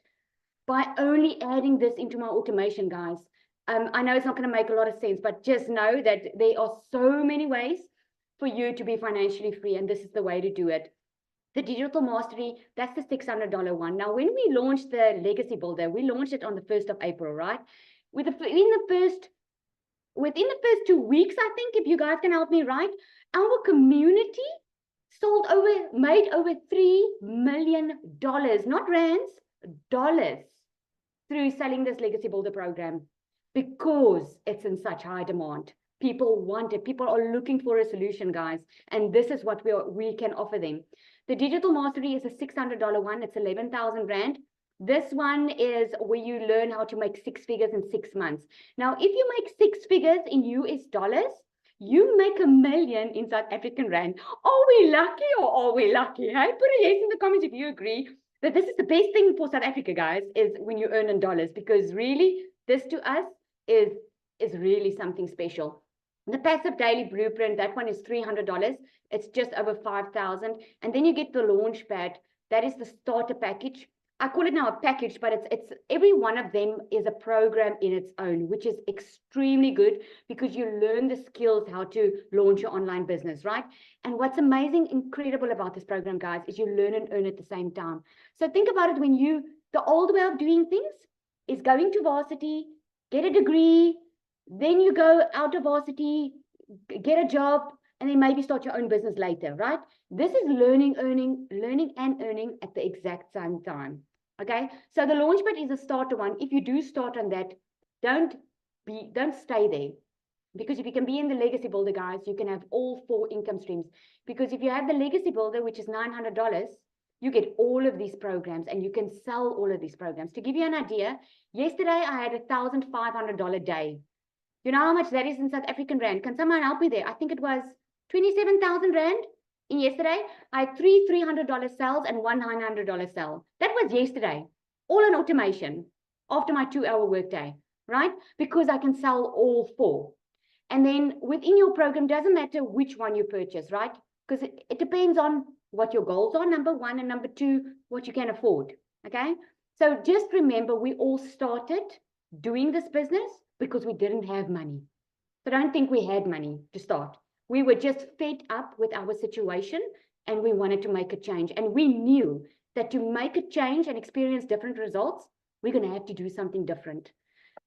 by only adding this into my automation, guys. I know it's not going to make a lot of sense, but just know that there are so many ways for you to be financially free, and this is the way to do it. The Digital Mastery, that's the $600 one. Now, when we launched the Legacy Builder, we launched it on the 1st of April, right? Within the first 2 weeks, I think, if you guys can help me, right? Our community made over $3 million, not rands, dollars, through selling this Legacy Builder program, because it's in such high demand. People want it. People are looking for a solution, guys. And this is what we can offer them. The Digital Mastery is a $600 one. It's 11,000 Rand. This one is where you learn how to make 6 figures in 6 months. Now, if you make 6 figures in US dollars, you make $1 million in South African Rand. Are we lucky or are we lucky? Hey, put a yes in the comments if you agree that this is the best thing for South Africa, guys, is when you earn in dollars, because really, this to us is really something special. The Passive Daily Blueprint, that one is $300. It's just over 5,000. And then you get the Launchpad. That is the starter package. I call it now a package, but it's every one of them is a program in its own, which is extremely good because you learn the skills how to launch your online business, right? And what's amazing, incredible about this program, guys, is you learn and earn at the same time. So think about it, the old way of doing things is going to varsity, get a degree, then you go out of varsity, get a job, and then maybe start your own business later, right? This is learning and earning at the exact same time. Okay, so the Launchpad is a starter one. If you do start on that, don't stay there, because if you can be in the Legacy Builder, guys, you can have all 4 income streams. Because if you have the Legacy Builder, which is $900, you get all of these programs and you can sell all of these programs. To give you an idea, yesterday I had $1,500 day. You know how much that is in South African Rand? Can someone help me there? I think it was 27,000 Rand. In yesterday, I had 3 $300 sales and 1 $900 sale. That was yesterday, all on automation after my 2-hour workday, right? Because I can sell all 4. And then within your program, doesn't matter which one you purchase, right? Because it depends on what your goals are, number 1, and number 2, what you can afford, okay? So just remember, we all started doing this business because we didn't have money. So don't think we had money to start. We were just fed up with our situation and we wanted to make a change. And we knew that to make a change and experience different results, we're going to have to do something different.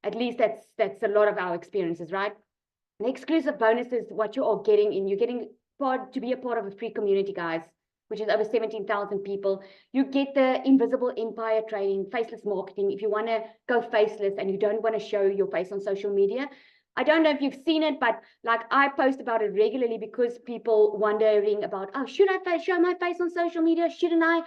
At least that's a lot of our experiences, right? The exclusive bonus is what you are getting in. You're getting to be a part of a free community, guys, which is over 17,000 people. You get the Invisible Empire training, faceless marketing. If you want to go faceless and you don't want to show your face on social media, I don't know if you've seen it, but like I post about it regularly because people wondering about, oh, should I show my face on social media? Shouldn't I?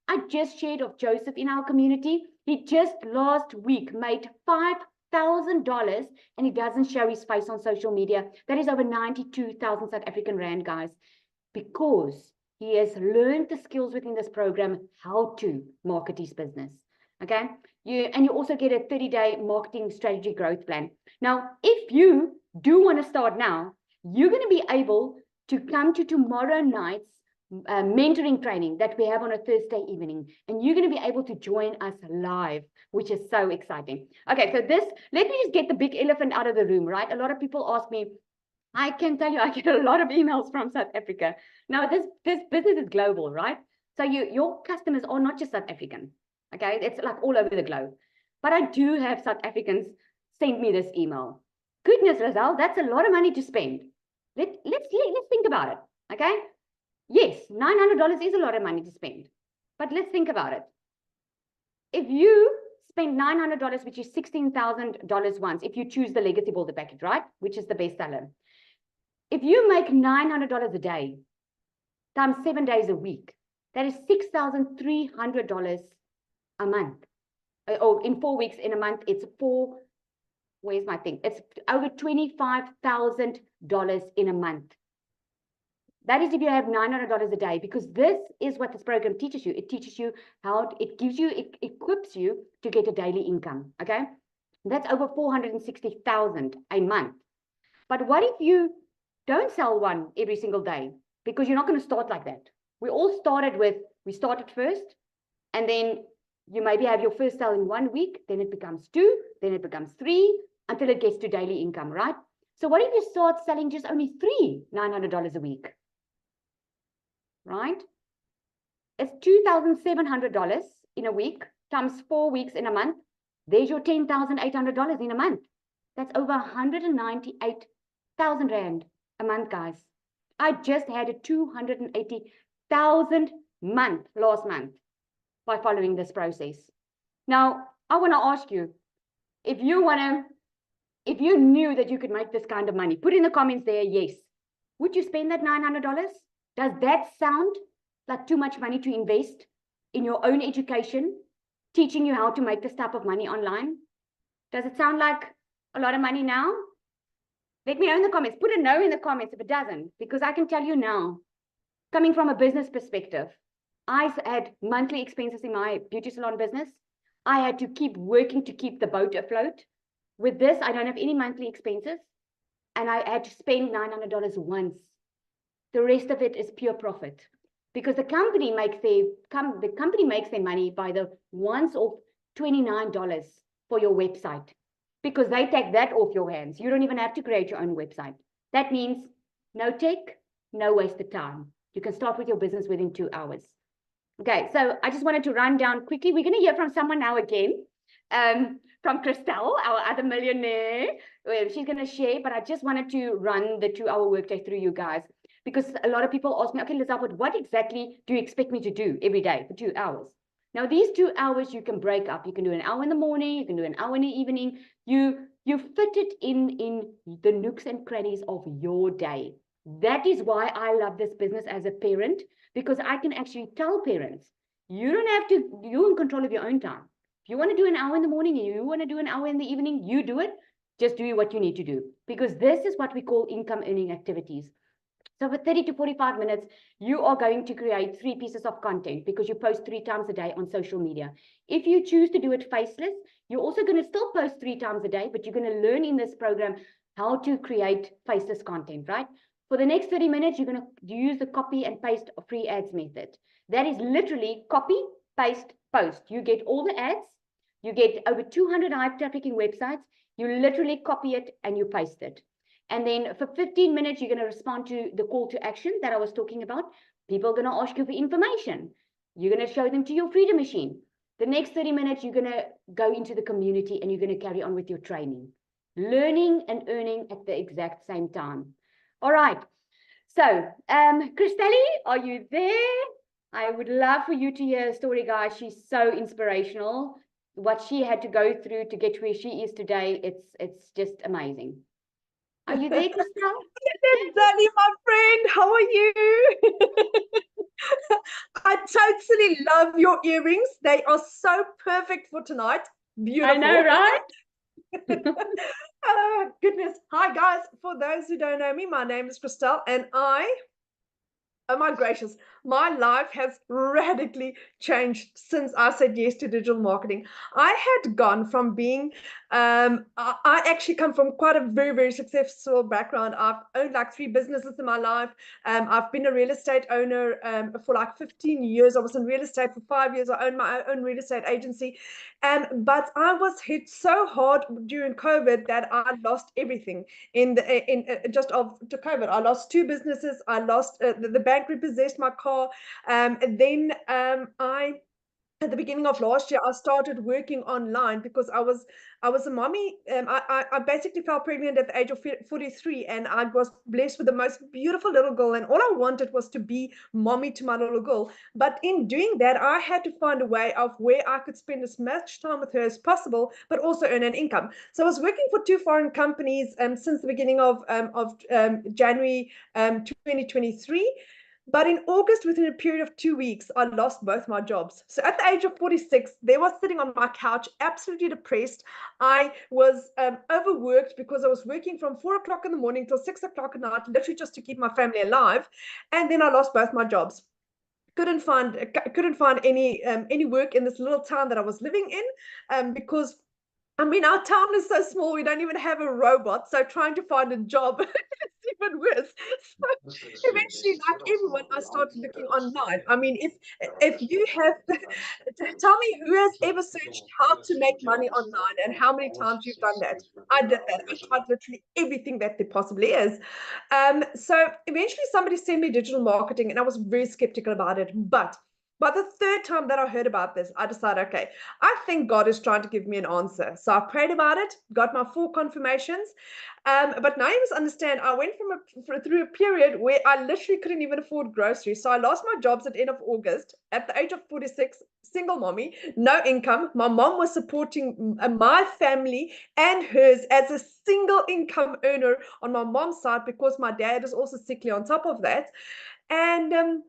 I just shared of Joseph in our community. He just last week made $5,000 and he doesn't show his face on social media. That is over 92,000 South African Rand, guys, because he has learned the skills within this program, how to market his business. Okay. You also get a 30-day marketing strategy growth plan. Now, if you do want to start now, you're going to be able to come to tomorrow night's mentoring training that we have on a Thursday evening, and you're going to be able to join us live, which is so exciting. Okay, so let me just get the big elephant out of the room, right? A lot of people ask me, I can tell you, I get a lot of emails from South Africa. Now, this business is global, right? So your customers are not just South African, okay? It's like all over the globe. But I do have South Africans send me this email. Goodness, Lizelle, that's a lot of money to spend. Let's think about it, okay? Yes, $900 is a lot of money to spend, but let's think about it. If you spend $900, which is $16,000 once, if you choose the Legacy Builder package, right? Which is the best seller. If you make $900 a day, times 7 days a week, that is $6,300 a month. Or in 4 weeks, in a month, it's where's my thing? It's over $25,000 in a month. That is if you have $900 a day, because this is what this program teaches you. It teaches you how, it equips you to get a daily income, okay? That's over $460,000 a month. But what if you don't sell one every single day? Because you're not going to start like that. We started first, and then you maybe have your first sale in 1 week, then it becomes 2, then it becomes 3, until it gets to daily income, right? So what if you start selling just only 3 $900 a week? Right? It's $2,700 in a week times 4 weeks in a month. There's your $10,800 in a month. That's over 198,000 Rand a month, guys. I just had a 280,000 month last month by following this process. Now, I want to ask you, if you knew that you could make this kind of money, put in the comments there, yes. Would you spend that $900? Does that sound like too much money to invest in your own education, teaching you how to make this type of money online? Does it sound like a lot of money now? Let me know in the comments. Put a no in the comments if it doesn't, because I can tell you now, coming from a business perspective, I had monthly expenses in my beauty salon business. I had to keep working to keep the boat afloat. With this, I don't have any monthly expenses, and I had to spend $900 once. The rest of it is pure profit, because the company makes their money by the once off $29 for your website, because they take that off your hands. You don't even have to create your own website. That means no tech, no wasted time. You can start with your business within 2 hours. Okay, so I just wanted to run down quickly. We're going to hear from someone now again, from Christelle, our other millionaire. She's going to share, but I just wanted to run the 2-hour workday through you guys, because a lot of people ask me, okay, Lizelle, what exactly do you expect me to do every day for 2 hours? Now, these 2 hours you can break up. You can do an hour in the morning, you can do an hour in the evening. You fit it in the nooks and crannies of your day. That is why I love this business as a parent, because I can actually tell parents, you're in control of your own time. If you want to do an hour in the morning and you want to do an hour in the evening, you do it. Just do what you need to do, because this is what we call income earning activities. So for 30 to 45 minutes, you are going to create 3 pieces of content, because you post 3 times a day on social media. If you choose to do it faceless, you're also going to still post 3 times a day, but you're going to learn in this program how to create faceless content, right? For the next 30 minutes, you're going to use the copy and paste free ads method. That is literally copy, paste, post. You get all the ads. You get over 200 high trafficking websites. You literally copy it and you paste it. And then for 15 minutes, you're going to respond to the call to action that I was talking about. People are going to ask you for information. You're going to show them to your Freedom Machine. The next 30 minutes, you're going to go into the community and you're going to carry on with your training. Learning and earning at the exact same time. All right. So, Christelle, are you there? I would love for you to hear her story, guys. She's so inspirational. What she had to go through to get where she is today, it's just amazing. Are you there, Crystal? Danny, my friend, how are you? I totally love your earrings. They are so perfect for tonight. Beautiful. I know, right? Oh, goodness. Hi, guys. For those who don't know me, my name is Christelle, and oh my gracious, my life has radically changed since I said yes to digital marketing. I had gone from being, I actually come from quite a very, very successful background. I've owned like 3 businesses in my life. I've been a real estate owner for like 15 years. I was in real estate for 5 years. I owned my own real estate agency. But I was hit so hard during COVID that I lost everything to COVID. I lost 2 businesses. I lost the bank repossessed my car. And then at the beginning of last year, I started working online because I was a mommy. I basically fell pregnant at the age of 43, and I was blessed with the most beautiful little girl. And all I wanted was to be mommy to my little girl. But in doing that, I had to find a way of where I could spend as much time with her as possible, but also earn an income. So I was working for 2 foreign companies since the beginning of January 2023. But in August, within a period of 2 weeks, I lost both my jobs. So at the age of 46, there was sitting on my couch, absolutely depressed. I was overworked because I was working from 4 o'clock in the morning till 6 o'clock at night, literally just to keep my family alive. And then I lost both my jobs. Couldn't find any work in this little town that I was living in because I mean, our town is so small, we don't even have a robot. So trying to find a job is even worse. So eventually, like everyone, I started looking online. I mean, if you have, tell me who has ever searched how to make money online and how many times you've done that. I did that. I tried literally everything that there possibly is. So eventually somebody sent me digital marketing and I was very skeptical about it. But by the 3rd time that I heard about this, I decided, okay, I think God is trying to give me an answer. So I prayed about it, got my 4 confirmations. But now you must understand, I went through a period where I literally couldn't even afford groceries. So I lost my jobs at the end of August at the age of 46, single mommy, no income. My mom was supporting my family and hers as a single income earner on my mom's side because my dad is also sickly on top of that. And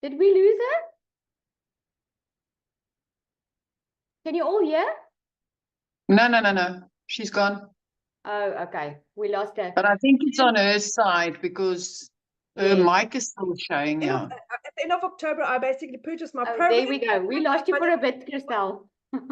Did we lose her? Can you all hear? No. She's gone. Oh, okay. We lost her. But I think it's on her side because her Yes. mic is still showing. Yeah. at the end of October, I basically purchased my Oh, program. there we go. We lost you for a bit, Crystal.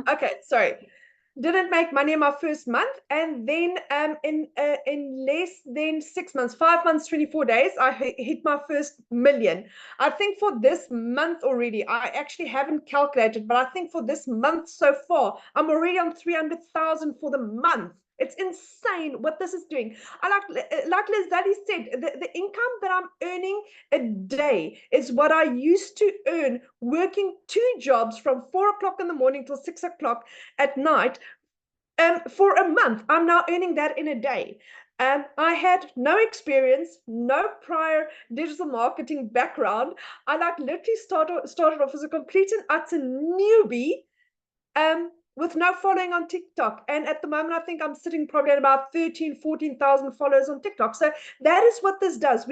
Okay, sorry. Didn't make money in my first month, and then in less than 6 months, 5 months, 24 days, I hit my first million. I think for this month already, I actually haven't calculated, but I think for this month so far, I'm already on 300,000 for the month. It's insane what this is doing. I like Lizali said, the income that I'm earning a day is what I used to earn working 2 jobs from 4 o'clock in the morning till 6 o'clock at night. For a month, I'm now earning that in a day. I had no experience, no prior digital marketing background. I literally started off as a complete and utter newbie. With no following on TikTok. And at the moment, I think I'm sitting probably at about 14,000 followers on TikTok. So that is what this does.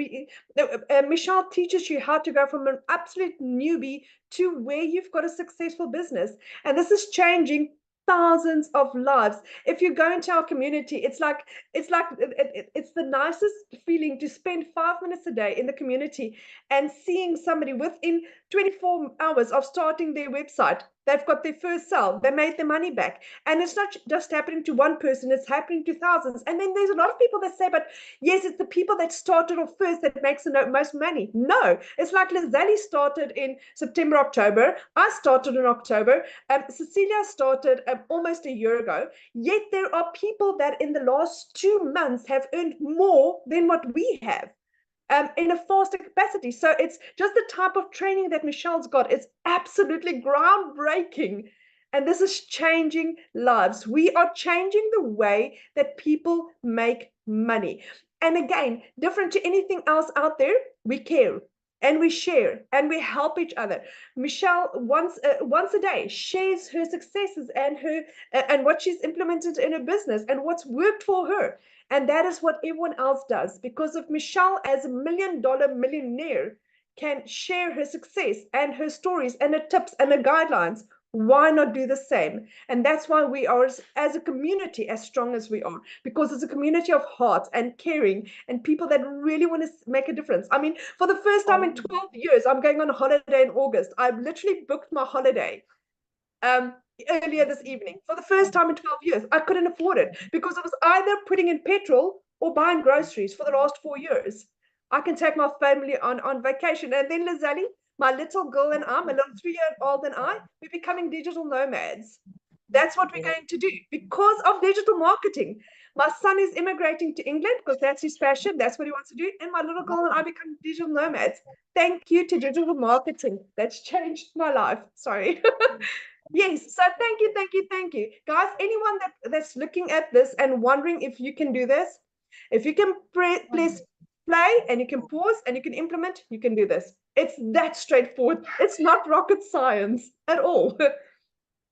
Michelle teaches you how to go from an absolute newbie to where you've got a successful business. And this is changing thousands of lives. If you go into our community, it's the nicest feeling to spend 5 minutes a day in the community and seeing somebody within 24 hours of starting their website. They've got their first sale. They made their money back. And it's not just happening to one person, it's happening to thousands. And then there's a lot of people that say, but yes, it's the people that started off first that makes the most money. No, it's like Lizali started in September, October. I started in October. Cecilia started almost a year ago. Yet there are people that in the last 2 months have earned more than what we have. In a faster capacity. So it's just the type of training that Michelle's got. It's absolutely groundbreaking. And this is changing lives. We are changing the way that people make money. And again, different to anything else out there, we care. and we share and we help each other. Michelle once a day shares her successes and and what she's implemented in her business and what's worked for her. And that is what everyone else does, because if Michelle, as a $1 million millionaire, can share her success and her stories and her tips and her guidelines, why not do the same? And that's why we are, as a community, as strong as we are, because it's a community of heart and caring and people that really want to make a difference. I mean, for the first time in 12 years, I'm going on a holiday in August. I've literally booked my holiday earlier this evening. For the first time in 12 years, I couldn't afford it because I was either putting in petrol or buying groceries for the last 4 years. I can take my family on vacation. And then Lizelle, my little girl and I, my little 3-year-old and I, we're becoming digital nomads. That's what we're going to do because of digital marketing. My son is immigrating to England because that's his passion. That's what he wants to do. And my little girl and I become digital nomads. Thank you to digital marketing. That's changed my life. Sorry. Yes. So thank you. Guys, anyone that's looking at this and wondering if you can do this, if you can press play and you can pause and you can implement, you can do this. It's that straightforward. It's not rocket science at all.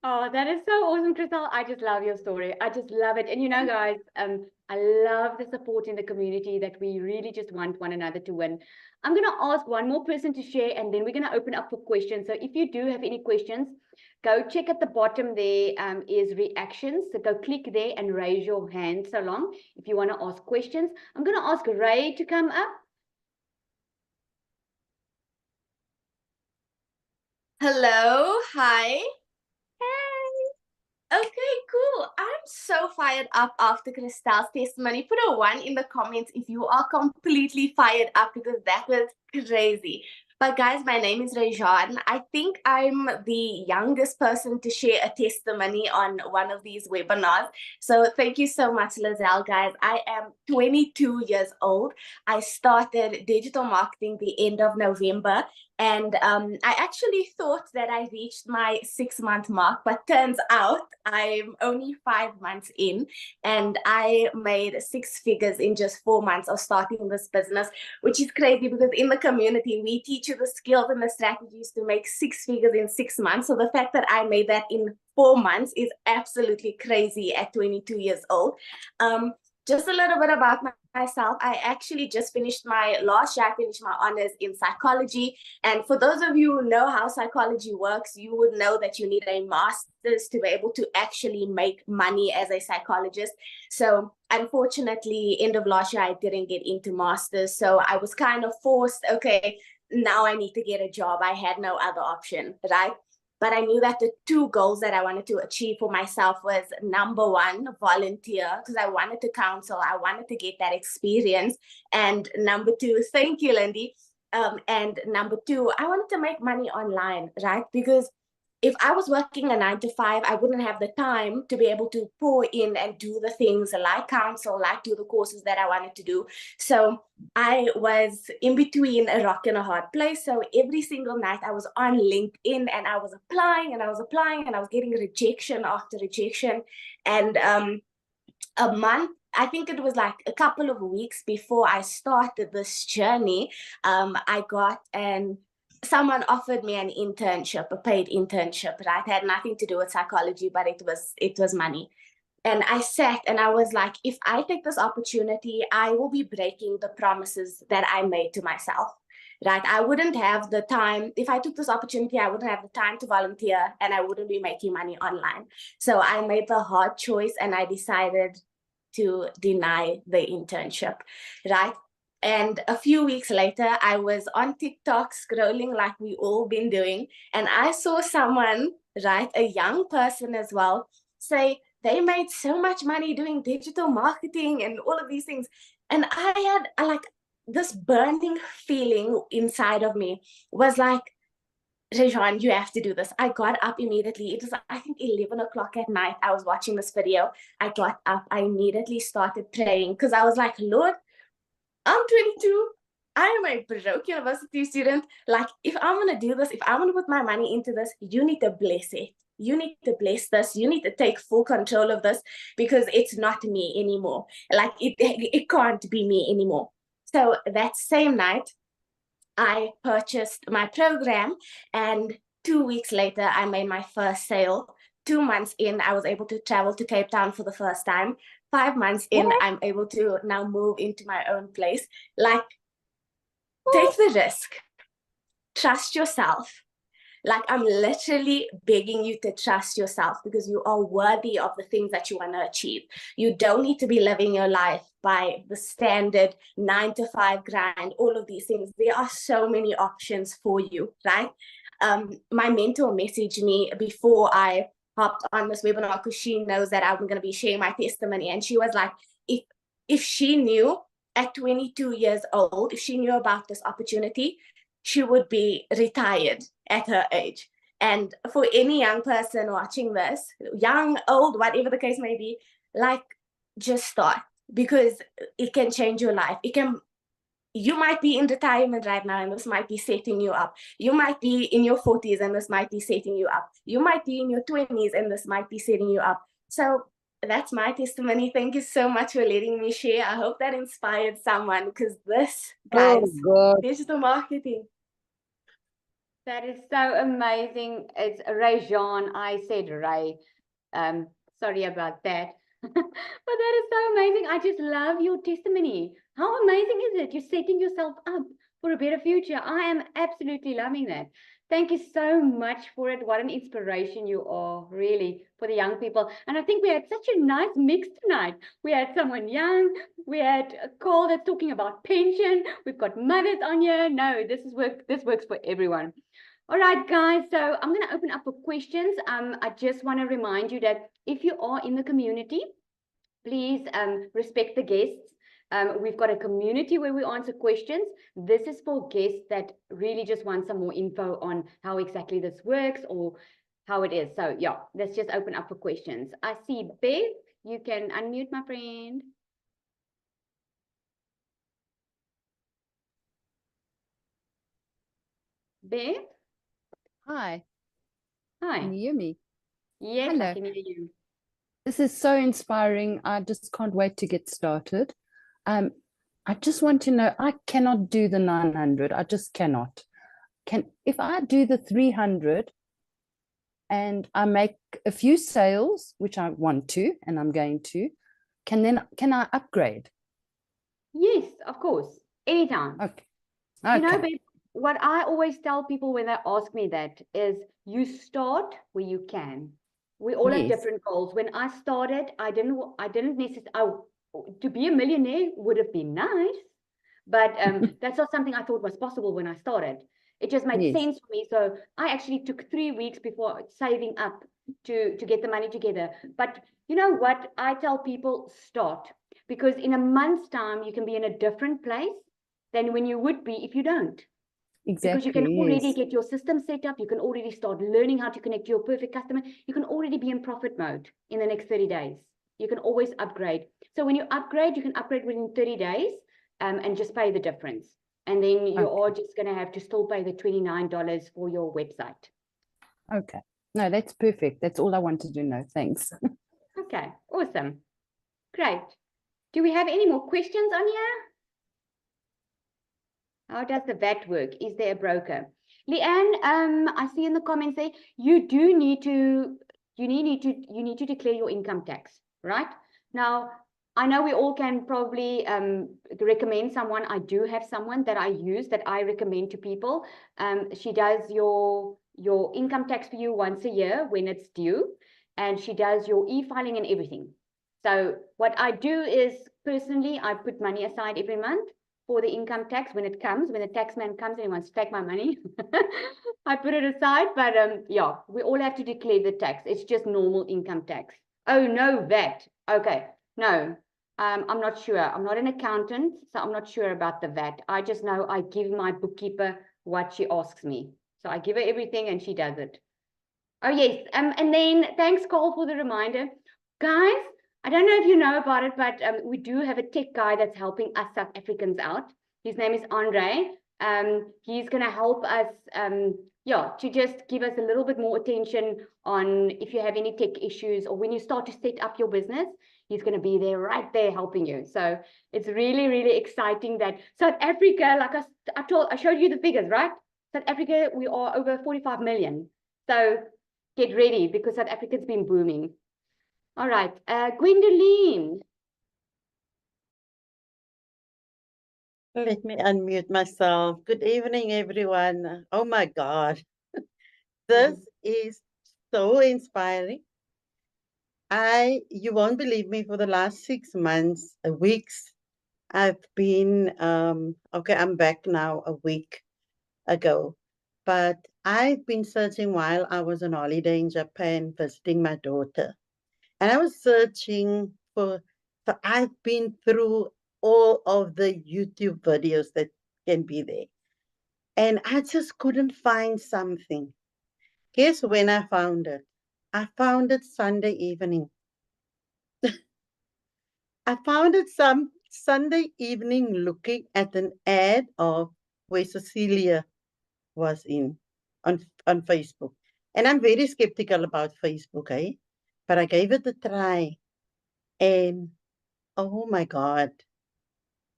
Oh, that is so awesome, Crystal. I just love your story. I just love it. And you know, guys, I love the support in the community that we really just want one another to win. I'm going to ask one more person to share, and then we're going to open up for questions. So if you do have any questions, go check at the bottom there is reactions. So go click there and raise your hand so long if you want to ask questions. I'm going to ask Ray to come up. Hello, hi. Okay, cool. I'm so fired up after Crystal's testimony. Put a 1 in the comments if you are completely fired up, because that was crazy. But guys, my name is Rejan. I think I'm the youngest person to share a testimony on one of these webinars. So thank you so much, Lizelle, guys. I am 22 years old. I started digital marketing the end of November. And I actually thought that I reached my 6-month mark, but turns out I'm only 5 months in, and I made 6 figures in just 4 months of starting this business, which is crazy because in the community, we teach you the skills and the strategies to make 6 figures in 6 months. So the fact that I made that in 4 months is absolutely crazy at 22 years old. Just a little bit about myself. I actually just finished my last year. I finished my honors in psychology. And for those of you who know how psychology works, you would know that you need a master's to be able to actually make money as a psychologist. So unfortunately, end of last year, I didn't get into master's. So I was kind of forced, okay, now I need to get a job. I had no other option, right? But I knew that the 2 goals that I wanted to achieve for myself was, number 1, volunteer, because I wanted to counsel. I wanted to get that experience. And number 2, thank you, Lindy. And number 2, I wanted to make money online, right? Because if I was working a 9 to 5, I wouldn't have the time to be able to pour in and do the things like counsel, like do the courses that I wanted to do. So I was in between a rock and a hard place. So every single night I was on LinkedIn and I was applying and I was applying and I was getting rejection after rejection. And a month, I think it was like a couple of weeks before I started this journey, I got someone offered me an internship, a paid internship, right? It had nothing to do with psychology, but it was money. And I sat and I was like, if I take this opportunity, I will be breaking the promises that I made to myself, right? I wouldn't have the time. If I took this opportunity, I wouldn't have the time to volunteer and I wouldn't be making money online. So I made the hard choice and I decided to deny the internship, right? And a few weeks later, I was on TikTok scrolling like we all been doing. And I saw someone, right, a young person as well, say they made so much money doing digital marketing and all of these things. And I had like this burning feeling inside of me was like, Rejan, you have to do this. I got up immediately. It was, I think, 11 o'clock at night. I was watching this video. I got up. I immediately started praying because I was like, Lord, I'm 22. I am a broke university student. Like, if I'm going to do this, if I'm going to put my money into this, you need to bless it. You need to bless this. You need to take full control of this because it's not me anymore. Like, it can't be me anymore. So that same night, I purchased my program, and 2 weeks later, I made my first sale. 2 months in, I was able to travel to Cape Town for the first time. 5 months in, I'm able to now move into my own place. Like, take the risk. Trust yourself. Like, I'm literally begging you to trust yourself, because you are worthy of the things that you want to achieve. You don't need to be living your life by the standard 9-to-5 grind, all of these things. There are so many options for you, right? My mentor messaged me before I hopped on this webinar, because she knows that I'm going to be sharing my testimony. And she was like, if she knew at 22 years old, if she knew about this opportunity, she would be retired at her age. And for any young person watching this, young, old, whatever the case may be, like, just start, because it can change your life. You might be in retirement right now, and this might be setting you up. You might be in your 40s, and this might be setting you up. You might be in your 20s, and this might be setting you up. So that's my testimony. Thank you so much for letting me share. I hope that inspired someone, because this, guys, digital marketing. That is so amazing. It's Ray-Jean. I said Ray. Sorry about that. But that is so amazing. I just love your testimony. How amazing is it? You're setting yourself up for a better future. I am absolutely loving that. Thank you so much for it. What an inspiration you are, really, for the young people. And I think we had such a nice mix tonight. We had someone young. We had a call that's talking about pension. We've got mothers on here. No, this works for everyone. All right, guys, so I'm going to open up for questions. I just want to remind you that if you are in the community, please respect the guests. We've got a community where we answer questions. This is for guests that really just want some more info on how exactly this works or how it is. So yeah, let's just open up for questions. I see Bev. You can unmute, my friend. Bev? Hi, Hi. can you hear me? Yes, I Hello. can hear you. This is so inspiring. I just can't wait to get started. I just want to know, I cannot do the 900. I just cannot. If I do the 300 and I make a few sales, which I want to, and I'm going to, can I upgrade? Yes, of course. Anytime. Okay. You know, Okay. babe, what I always tell people when they ask me that is you start where you can. We all have Yes. different goals. When I started, I didn't necessarily, to be a millionaire would have been nice, but that's not something I thought was possible when I started. It just made Yes. sense for me. So I actually took 3 weeks before saving up to get the money together. But you know what? I tell people start, because in a month's time, you can be in a different place than when you would be if you don't. Because you can Exactly. already Yes. get your system set up. You can already start learning how to connect to your perfect customer. You can already be in profit mode in the next 30 days. You can always upgrade. So when you upgrade, you can upgrade within 30 days and just pay the difference. And then you are just going to have to still pay the $29 for your website. Okay. No, that's perfect. That's all I wanted to know. Thanks. Okay, awesome. Great. Do we have any more questions on here? How does the VAT work? Is there a broker? Leanne, I see in the comments there, you need to declare your income tax, right? Now, I know we all can probably recommend someone. I do have someone that I use that I recommend to people. She does your income tax for you once a year when it's due, and she does your e-filing and everything. So what I do is, personally, I put money aside every month for the income tax when it comes, when the tax man comes and he wants to take my money. I put it aside, but yeah, we all have to declare the tax. It's just normal income tax. Oh, no, VAT. Okay, no, I'm not sure. I'm not an accountant, so I'm not sure about the VAT. I just know I give my bookkeeper what she asks me. So I give her everything and she does it. Oh, yes. And then thanks, Cole, for the reminder. Guys, I don't know if you know about it, but we do have a tech guy that's helping us South Africans out. His name is Andre. He's going to help us, to just give us a little bit more attention on if you have any tech issues or when you start to set up your business. he's going to be there, right there helping you. So it's really, really exciting that South Africa, like I showed you the figures, right? South Africa, we are over 45 million. So get ready because South Africa's been booming. All right, Gwendoline. Let me unmute myself. Good evening, everyone. Oh my God. This is so inspiring. You won't believe me, for the last 6 months, weeks, I've been, okay, I'm back now a week ago, but I've been searching while I was on holiday in Japan visiting my daughter. And I was searching so I've been through all of the YouTube videos that can be there. And I just couldn't find something. Guess when I found it? I found it Sunday evening. I found it some Sunday evening looking at an ad of where Cecilia was on Facebook. And I'm very skeptical about Facebook, eh? But I gave it a try. And oh my God.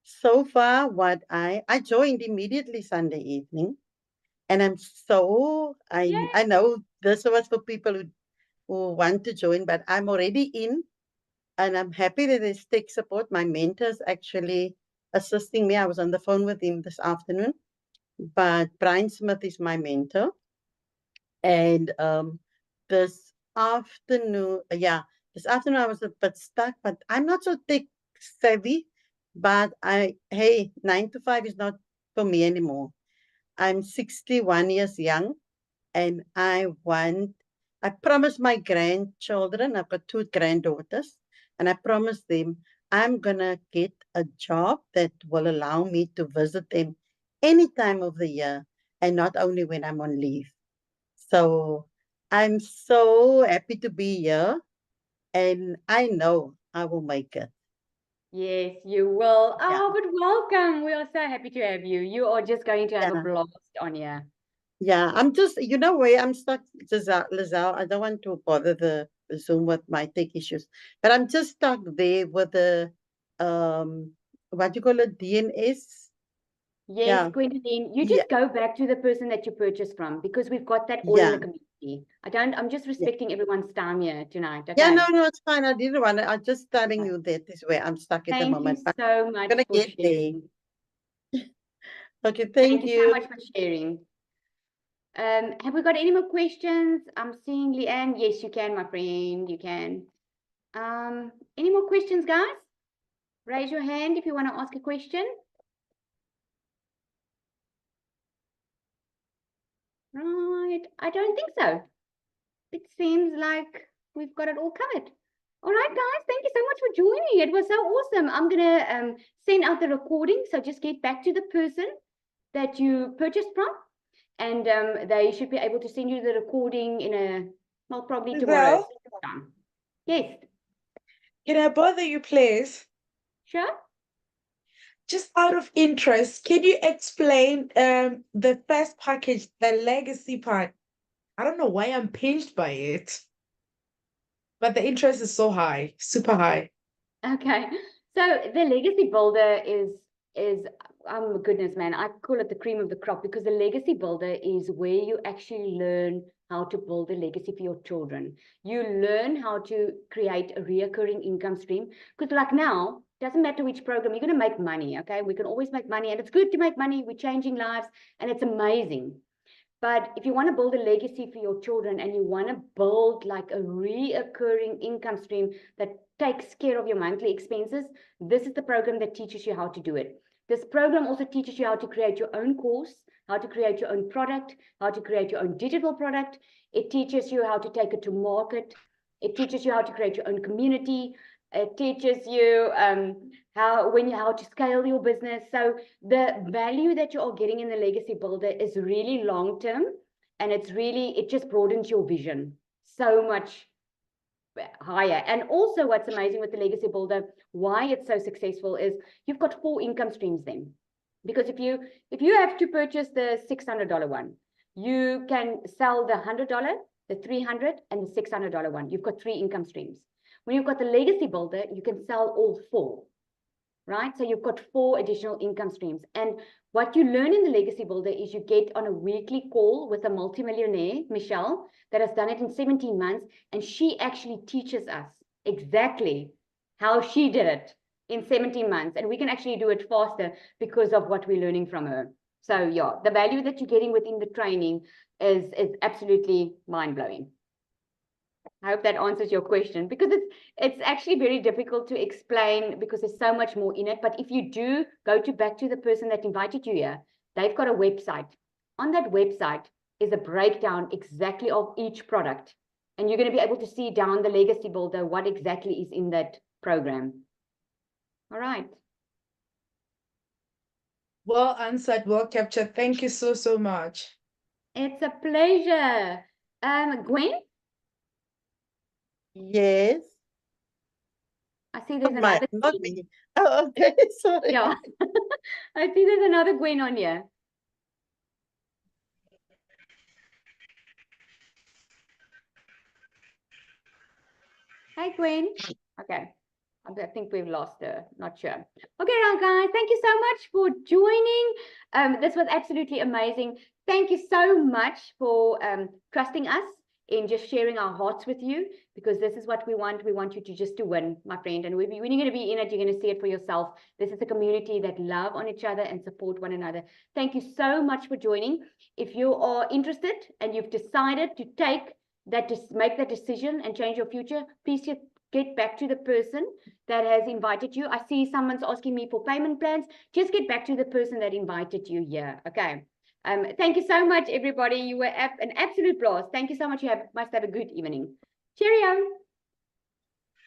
So far, I joined immediately Sunday evening. And I'm so, I know this was for people who want to join, but I'm already in. And I'm happy that there's tech support. My mentor's actually assisting me. I was on the phone with him this afternoon. But Brian Smith is my mentor. And this afternoon I was a bit stuck, but I'm not so tech savvy. But hey, 9 to 5 is not for me anymore. I'm 61 years young, and I promised my grandchildren, I've got 2 granddaughters, and I promised them I'm gonna get a job that will allow me to visit them any time of the year and not only when I'm on leave. So I'm so happy to be here, and I know I will make it. Yes, you will. Yeah. Oh, but welcome. We are so happy to have you. You are just going to have a Yeah. blast on here. Yeah, I'm just, where I'm stuck, Lizelle. I don't want to bother the Zoom with my tech issues, but I'm just stuck there with the, what do you call it, DNS? Yes, Yeah. Gwendoline, you Yeah. just go back to the person that you purchased from because we've got that all in the Yeah. community. I'm just respecting everyone's time here tonight. Yeah, Okay. no, it's fine. I didn't want to. I'm just telling you that is where I'm stuck at the Thank you moment. But so much gonna for get there. sharing. Okay, Thank thank you so you. much for sharing. Have we got any more questions? I'm seeing Leanne. Yes, you can, my friend. You can. Any more questions, guys? Raise your hand if you want to ask a question. Right. I don't think so. It seems like we've got it all covered. All right, guys. Thank you so much for joining. It was so awesome. I'm going to send out the recording. So just get back to the person that you purchased from. And they should be able to send you the recording in probably tomorrow. Yes. Can I bother you, please? Sure. Just out of interest, can you explain the first package, the legacy part? I don't know why I'm pinched by it, but the interest is so high, super high. Okay. So the legacy builder is oh my goodness, man, I call it the cream of the crop because the legacy builder is where you actually learn how to build a legacy for your children. You learn how to create a reoccurring income stream because like now, doesn't matter which program, you're going to make money, okay? We can always make money and it's good to make money. We're changing lives and it's amazing. But if you want to build a legacy for your children and you want to build like a reoccurring income stream that takes care of your monthly expenses, this is the program that teaches you how to do it. This program also teaches you how to create your own course, how to create your own product, how to create your own digital product. It teaches you how to take it to market. It teaches you how to create your own community. It teaches you how to scale your business. So the value that you are getting in the legacy builder is really long term, and it just broadens your vision so much higher. And also what's amazing with the legacy builder, why it's so successful is you've got 4 income streams then. Because if you have to purchase the $600 one, you can sell the $100, the $300, and the $600 one. You've got 3 income streams. When you've got the legacy builder, you can sell all 4, right? So you've got 4 additional income streams. And what you learn in the legacy builder is you get on a weekly call with a multimillionaire, Michelle, that has done it in 17 months. And she actually teaches us exactly how she did it in 17 months. And we can actually do it faster because of what we're learning from her. So yeah, the value that you're getting within the training is absolutely mind-blowing. I hope that answers your question, because it's actually very difficult to explain because there's so much more in it. But if you do go back to the person that invited you here, they've got a website. On that website is a breakdown exactly of each product. And you're going to be able to see down the legacy builder what exactly is in that program. All right. Well answered, well captured. Thank you so, so much. It's a pleasure. Gwen, Yes. I see there's Not my, another not Gwen. me. Oh, okay, sorry. Yeah, I see there's another Gwen on here. Hi, Gwen. Okay, I think we've lost her. Not sure. Okay, now guys, thank you so much for joining. This was absolutely amazing. Thank you so much for trusting us in just sharing our hearts with you, because this is what we want. We want you to just to win, my friend. And when you're going to be in it, you're going to see it for yourself. This is a community that love on each other and support one another. Thank you so much for joining. If you are interested and you've decided to make that decision and change your future, please just get back to the person that has invited you. I see someone's asking me for payment plans. Just get back to the person that invited you here. Okay. Thank you so much, everybody. You were an absolute blast. Thank you so much. You must have a good evening. Cheerio.